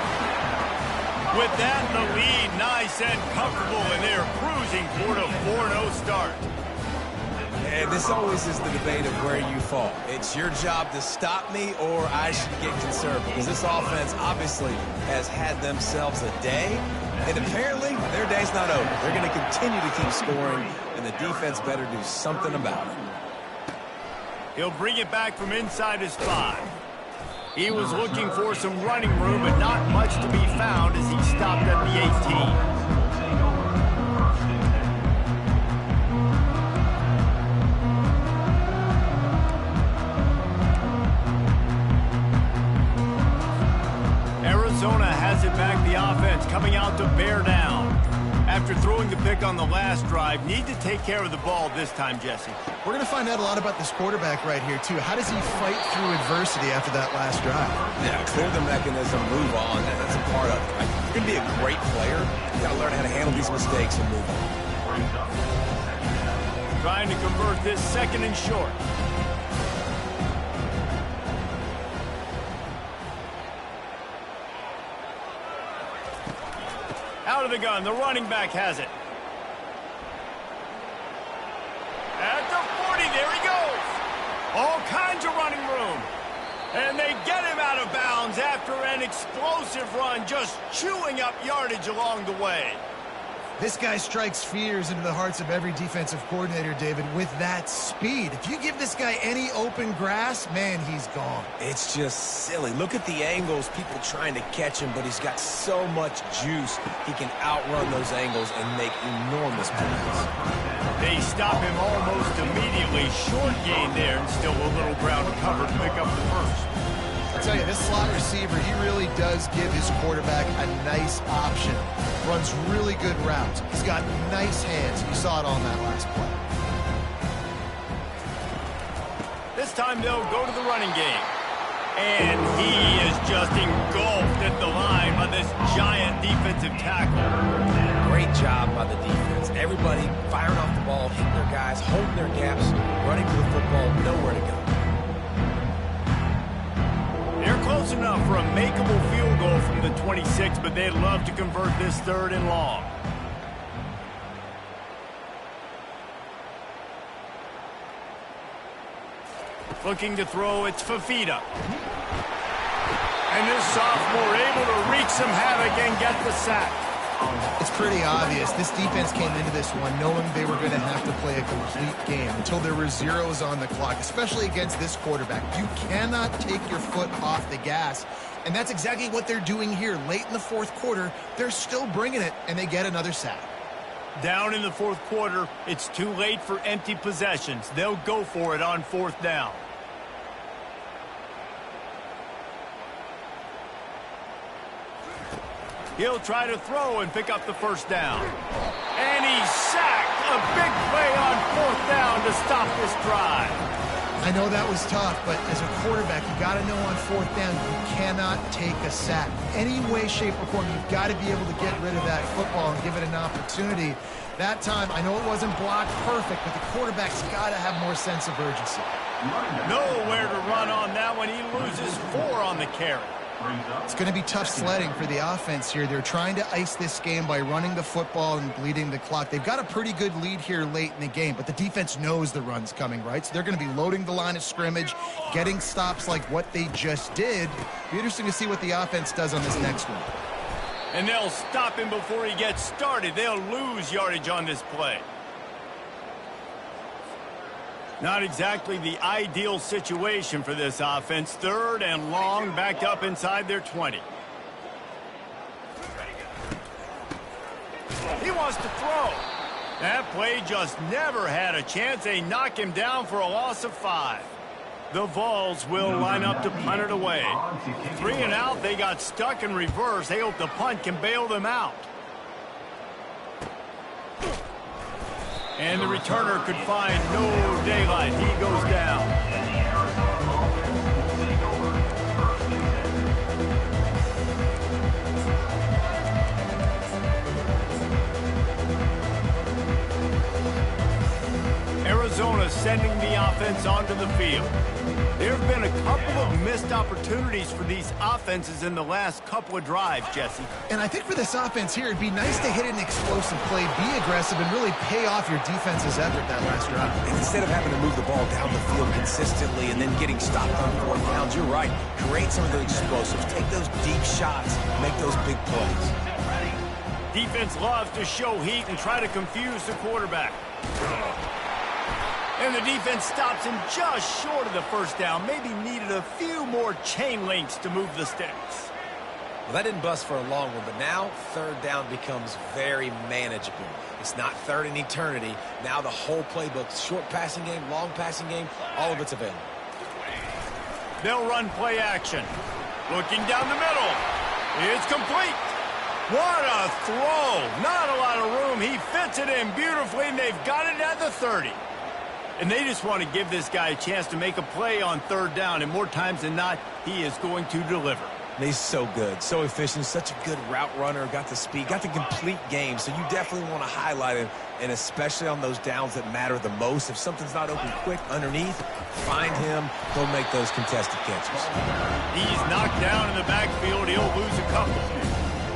With that, the lead nice and comfortable, and they're cruising toward a 4-0 start. And this always is the debate of where you fall. It's your job to stop me, or I should get concerned, because this offense obviously has had themselves a day, and apparently their day's not over. They're going to continue to keep scoring, and the defense better do something about it. He'll bring it back from inside his 5. He was looking for some running room, but not much to be found as he stopped at the 18. Arizona has it back, the offense coming out to bear down. After throwing the pick on the last drive, need to take care of the ball this time, Jesse. We're going to find out a lot about this quarterback right here, too. How does he fight through adversity after that last drive? Yeah, clear the mechanism, move on. That's a part of it. Right? You're going to be a great player. You got to learn how to handle these mistakes and move on. Trying to convert this second and short. Out of the gun, the running back has it. At the 40, there he goes. All kinds of running room. And they get him out of bounds after an explosive run, just chewing up yardage along the way. This guy strikes fears into the hearts of every defensive coordinator, David, with that speed. If you give this guy any open grass, man, he's gone. It's just silly. Look at the angles, people trying to catch him, but he's got so much juice. He can outrun those angles and make enormous plays. They stop him almost immediately. Short gain there, and still a little ground to cover to pick up the first. I'll tell you, this slot receiver, he really does give his quarterback a nice option. Runs really good routes. He's got nice hands. You saw it on that last play. This time they'll go to the running game. And he is just engulfed at the line by this giant defensive tackle. Great job by the defense. Everybody firing off the ball, hitting their guys, holding their gaps, running to the football, nowhere to go. They're close enough for a makeable field goal from the 26, but they'd love to convert this 3rd and long. Looking to throw, it's Fafita. And this sophomore able to wreak some havoc and get the sack. It's pretty obvious. This defense came into this one knowing they were going to have to play a complete game until there were zeros on the clock, especially against this quarterback. You cannot take your foot off the gas, and that's exactly what they're doing here. Late in the 4th quarter, they're still bringing it, and they get another sack. Down in the 4th quarter, it's too late for empty possessions. They'll go for it on 4th down. He'll try to throw and pick up the first down. And he's sacked. A big play on 4th down to stop this drive. I know that was tough, but as a quarterback, you got to know on 4th down, you cannot take a sack. Any way, shape, or form, you've got to be able to get rid of that football and give it an opportunity. That time, I know it wasn't blocked perfect, but the quarterback's got to have more sense of urgency. Nowhere to run on that one. He loses 4 on the carry. It's going to be tough sledding for the offense here. They're trying to ice this game by running the football and bleeding the clock. They've got a pretty good lead here late in the game, but the defense knows the run's coming, right? So they're going to be loading the line of scrimmage, getting stops like what they just did. Be interesting to see what the offense does on this next one. And they'll stop him before he gets started. They'll lose yardage on this play. Not exactly the ideal situation for this offense. 3rd and long, backed up inside their 20. He wants to throw. That play just never had a chance. They knock him down for a loss of 5. The Vols will line up to punt it away. 3 and out, they got stuck in reverse. They hope the punt can bail them out. And the returner could find no daylight. He goes down. Arizona sending the offense onto the field. There have been a couple of missed opportunities for these offenses in the last couple of drives, Jesse. And I think for this offense here, it'd be nice to hit an explosive play, be aggressive, and really pay off your defense's effort that last drive. And instead of having to move the ball down the field consistently and then getting stopped on 4 downs, you're right. Create some of those explosives. Take those deep shots. Make those big plays. Defense loves to show heat and try to confuse the quarterback. And the defense stops him just short of the first down. Maybe needed a few more chain links to move the sticks. Well, that didn't bust for a long one, but now 3rd down becomes very manageable. It's not 3rd in eternity. Now the whole playbook, short passing game, long passing game, all of it's available. They'll run play action. Looking down the middle. It's complete. What a throw. Not a lot of room. He fits it in beautifully, and they've got it at the 30. And they just want to give this guy a chance to make a play on 3rd down, and more times than not, he is going to deliver. He's so good, so efficient, such a good route runner, got the speed, got the complete game, so you definitely want to highlight him, and especially on those downs that matter the most. If something's not open quick underneath, find him, he'll make those contested catches. He's knocked down in the backfield. He'll lose a couple.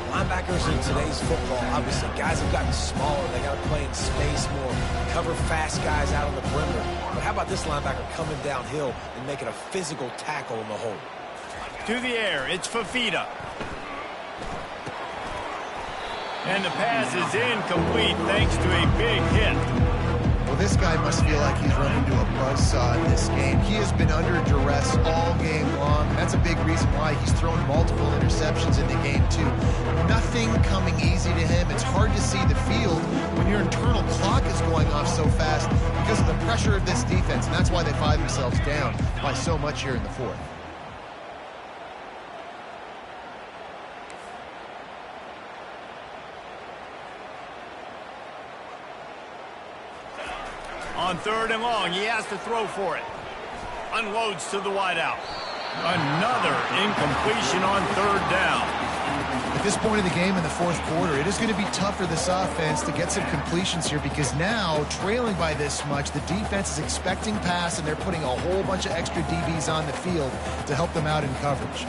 Linebackers in today's football, obviously, guys have gotten smaller. They got to play in space more, cover fast guys out on the perimeter. But how about this linebacker coming downhill and making a physical tackle in the hole? To the air, it's Fafita. And the pass is incomplete thanks to a big hit. Well, this guy must feel like he's run into a buzzsaw in this game. He has been under duress all game long. That's a big reason why he's thrown multiple interceptions in the game, too. Nothing coming easy to him. It's hard to see the field when your internal clock is going off so fast because of the pressure of this defense, and that's why they find themselves down by so much here in the 4th. On 3rd and long, he has to throw for it. Unloads to the wideout. Another incompletion on 3rd down. At this point of the game in the 4th quarter, it is going to be tough for this offense to get some completions here because now, trailing by this much, the defense is expecting pass, and they're putting a whole bunch of extra DBs on the field to help them out in coverage.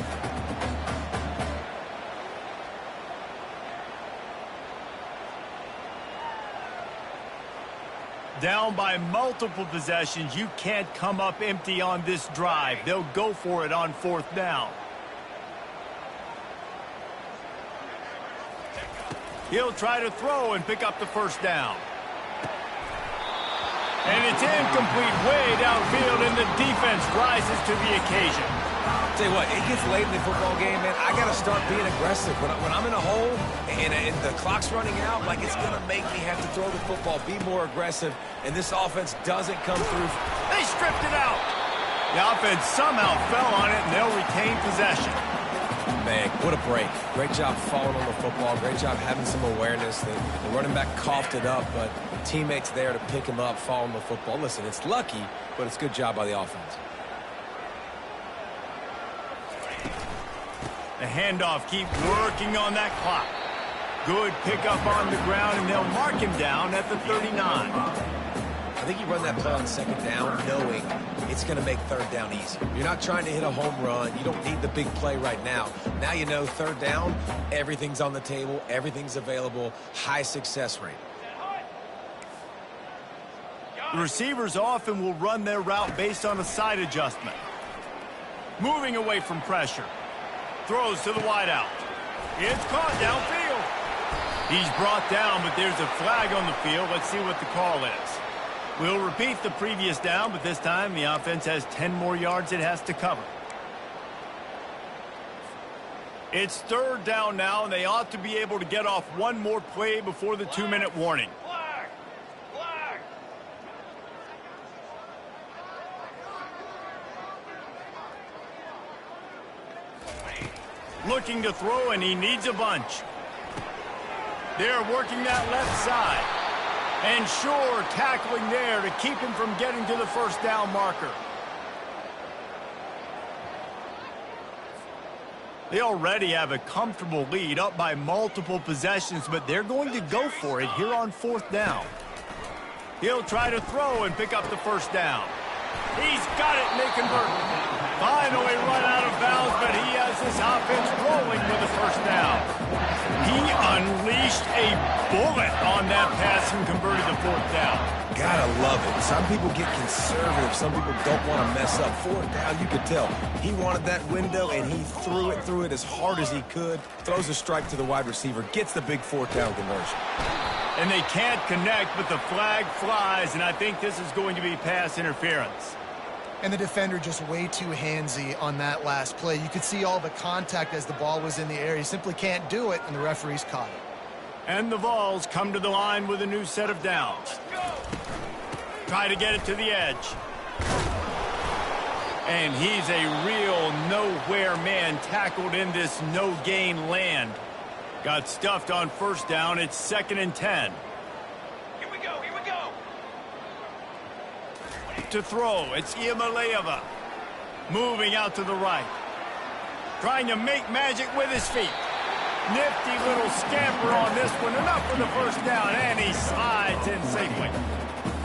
Down by multiple possessions, you can't come up empty on this drive. They'll go for it on 4th down. He'll try to throw and pick up the first down. And it's incomplete way downfield, and the defense rises to the occasion. Tell you what, it gets late in the football game, man. I got to start being aggressive. When I'm in a hole and the clock's running out, like it's going to make me have to throw the football, be more aggressive, and this offense doesn't come through. They stripped it out. The offense somehow fell on it, and they'll retain possession. Man, what a break. Great job falling on the football. Great job having some awareness. The running back coughed it up, but teammates there to pick him up, fall on the football. Listen, it's lucky, but it's a good job by the offense. The handoff, keep working on that clock. Good pickup on the ground, and they'll mark him down at the 39. I think you run that play on 2nd down knowing it's going to make third down easy. You're not trying to hit a home run. You don't need the big play right now. Now you know third down, everything's on the table, everything's available, high success rate. The receivers often will run their route based on a side adjustment. Moving away from pressure. Throws to the wideout. It's caught downfield. He's brought down, but there's a flag on the field. Let's see what the call is. We'll repeat the previous down, but this time the offense has 10 more yards it has to cover. It's third down now, and they ought to be able to get off one more play before the 2-minute warning. Looking to throw, and he needs a bunch. They're working that left side. And sure, tackling there to keep him from getting to the first down marker. They already have a comfortable lead, up by multiple possessions, but they're going to go for it here on fourth down. He'll try to throw and pick up the first down. He's got it, and they convert. Finally run out of bounds, but he has this offense rolling with the first down. He unleashed a bullet on that pass and converted the fourth down. Gotta love it. Some people get conservative. Some people don't want to mess up. Fourth down, you could tell. He wanted that window, and he threw it as hard as he could. Throws a strike to the wide receiver. Gets the big fourth down conversion. And they can't connect, but the flag flies, and I think this is going to be pass interference. And the defender just way too handsy on that last play. You could see all the contact as the ball was in the air. He simply can't do it, and the referee's caught it. And the Vols come to the line with a new set of downs. Try to get it to the edge. And he's a real nowhere man, tackled in this no-gain land. Got stuffed on first down. It's 2nd and 10. Here we go. To throw, it's Iamaleava. Moving out to the right. Trying to make magic with his feet. Nifty little scamper on this one. Enough for the first down, and he slides in safely.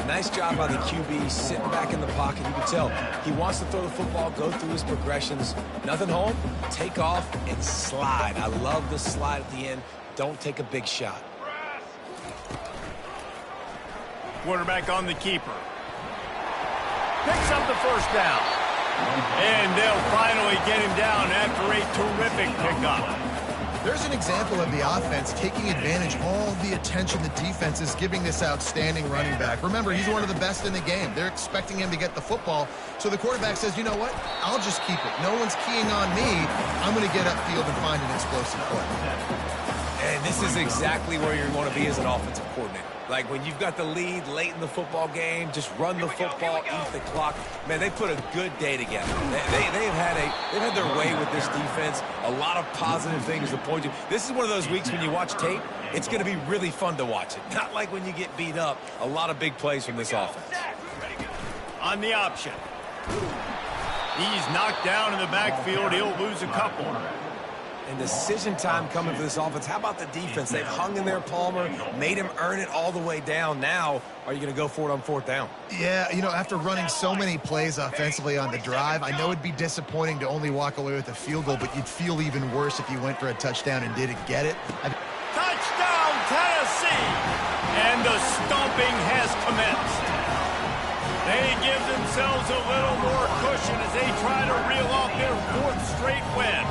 Nice job by the QB, sitting back in the pocket. You can tell he wants to throw the football, go through his progressions. Nothing home, take off, and slide. I love the slide at the end. Don't take a big shot. Quarterback on the keeper. Picks up the first down. And they'll finally get him down after a terrific pickup. There's an example of the offense taking advantage of all the attention the defense is giving this outstanding running back. Remember, he's one of the best in the game. They're expecting him to get the football. So the quarterback says, you know what? I'll just keep it. No one's keying on me. I'm going to get upfield and find an explosive play. And this is exactly where you want to be as an offensive coordinator. Like when you've got the lead late in the football game, just run the football, eat the clock. Man, they put a good day together. They've had their way with this defense. A lot of positive things to point to. This is one of those weeks when you watch tape, it's going to be really fun to watch it. Not like when you get beat up. A lot of big plays from this offense. On the option. He's knocked down in the backfield. He'll lose a couple. And decision time coming for this offense. How about the defense? They've hung in there, Palmer, made him earn it all the way down. Now, are you going to go for it on fourth down? Yeah, you know, after running so many plays offensively on the drive, I know it'd be disappointing to only walk away with a field goal, but you'd feel even worse if you went for a touchdown and didn't get it. Touchdown, Tennessee! And the stomping has commenced. They give themselves a little more cushion as they try to reel off their 4th straight win.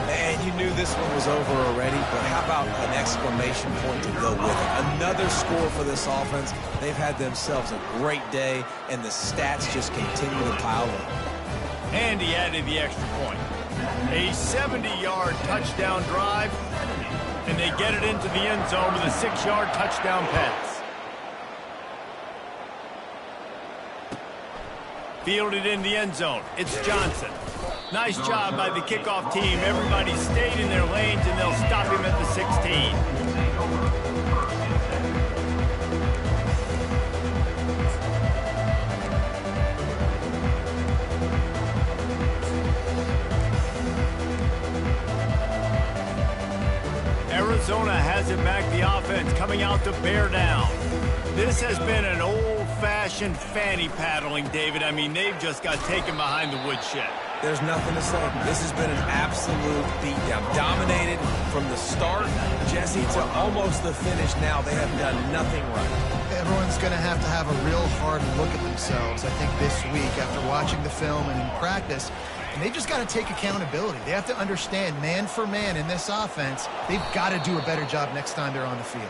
And you knew this one was over already, but how about an exclamation point to go with it? Another score for this offense. They've had themselves a great day, and the stats just continue to pile up. And he added the extra point. A 70-yard touchdown drive, and they get it into the end zone with a 6-yard touchdown pass. Fielded in the end zone. It's Johnson. Nice job by the kickoff team. Everybody stayed in their lanes, and they'll stop him at the 16. Arizona has it back, the offense coming out to bear down. This has been an old old-fashioned fanny paddling, David. I mean, they've just got taken behind the woodshed. There's nothing to say. This has been an absolute beatdown. Dominated from the start, Jesse, to almost the finish now. They have done nothing right. Everyone's going to have a real hard look at themselves, I think, this week after watching the film and in practice. And they've just got to take accountability. They have to understand, man for man in this offense, they've got to do a better job next time they're on the field.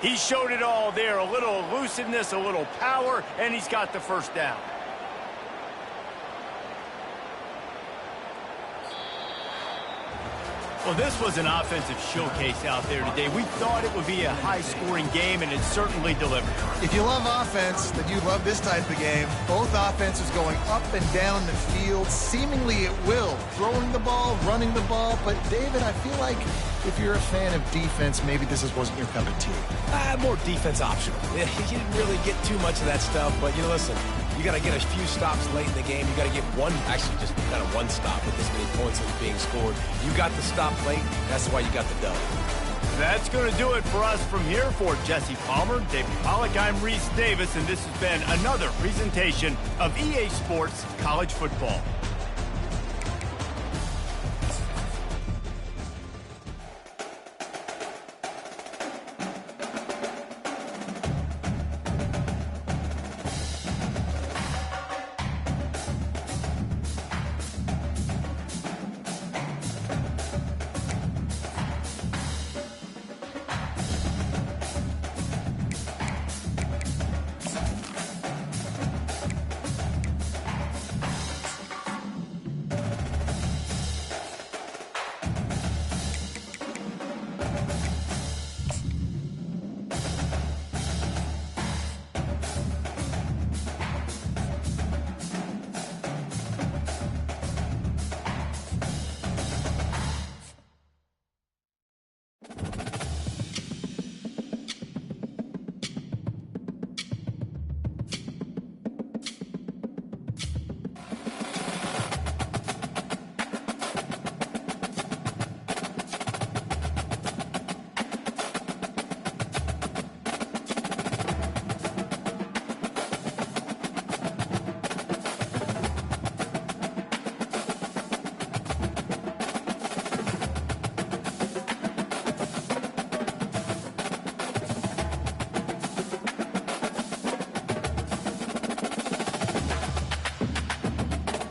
He showed it all there. A little elusiveness, a little power, and he's got the first down. Well, this was an offensive showcase out there today. We thought it would be a high-scoring game, and it certainly delivered. If you love offense, then you love this type of game. Both offenses going up and down the field, seemingly at will. Throwing the ball, running the ball. But, David, I feel like if you're a fan of defense, maybe this wasn't your cup of tea. More defense optional. You didn't really get too much of that stuff, but, you know, listen, you got to get a few stops late in the game. You got to get just kind of one stop with this many points that are being scored. You got the stop late. That's why you got the dub. That's going to do it for us from here. For Jesse Palmer, David Pollack, I'm Reese Davis, and this has been another presentation of EA Sports College Football.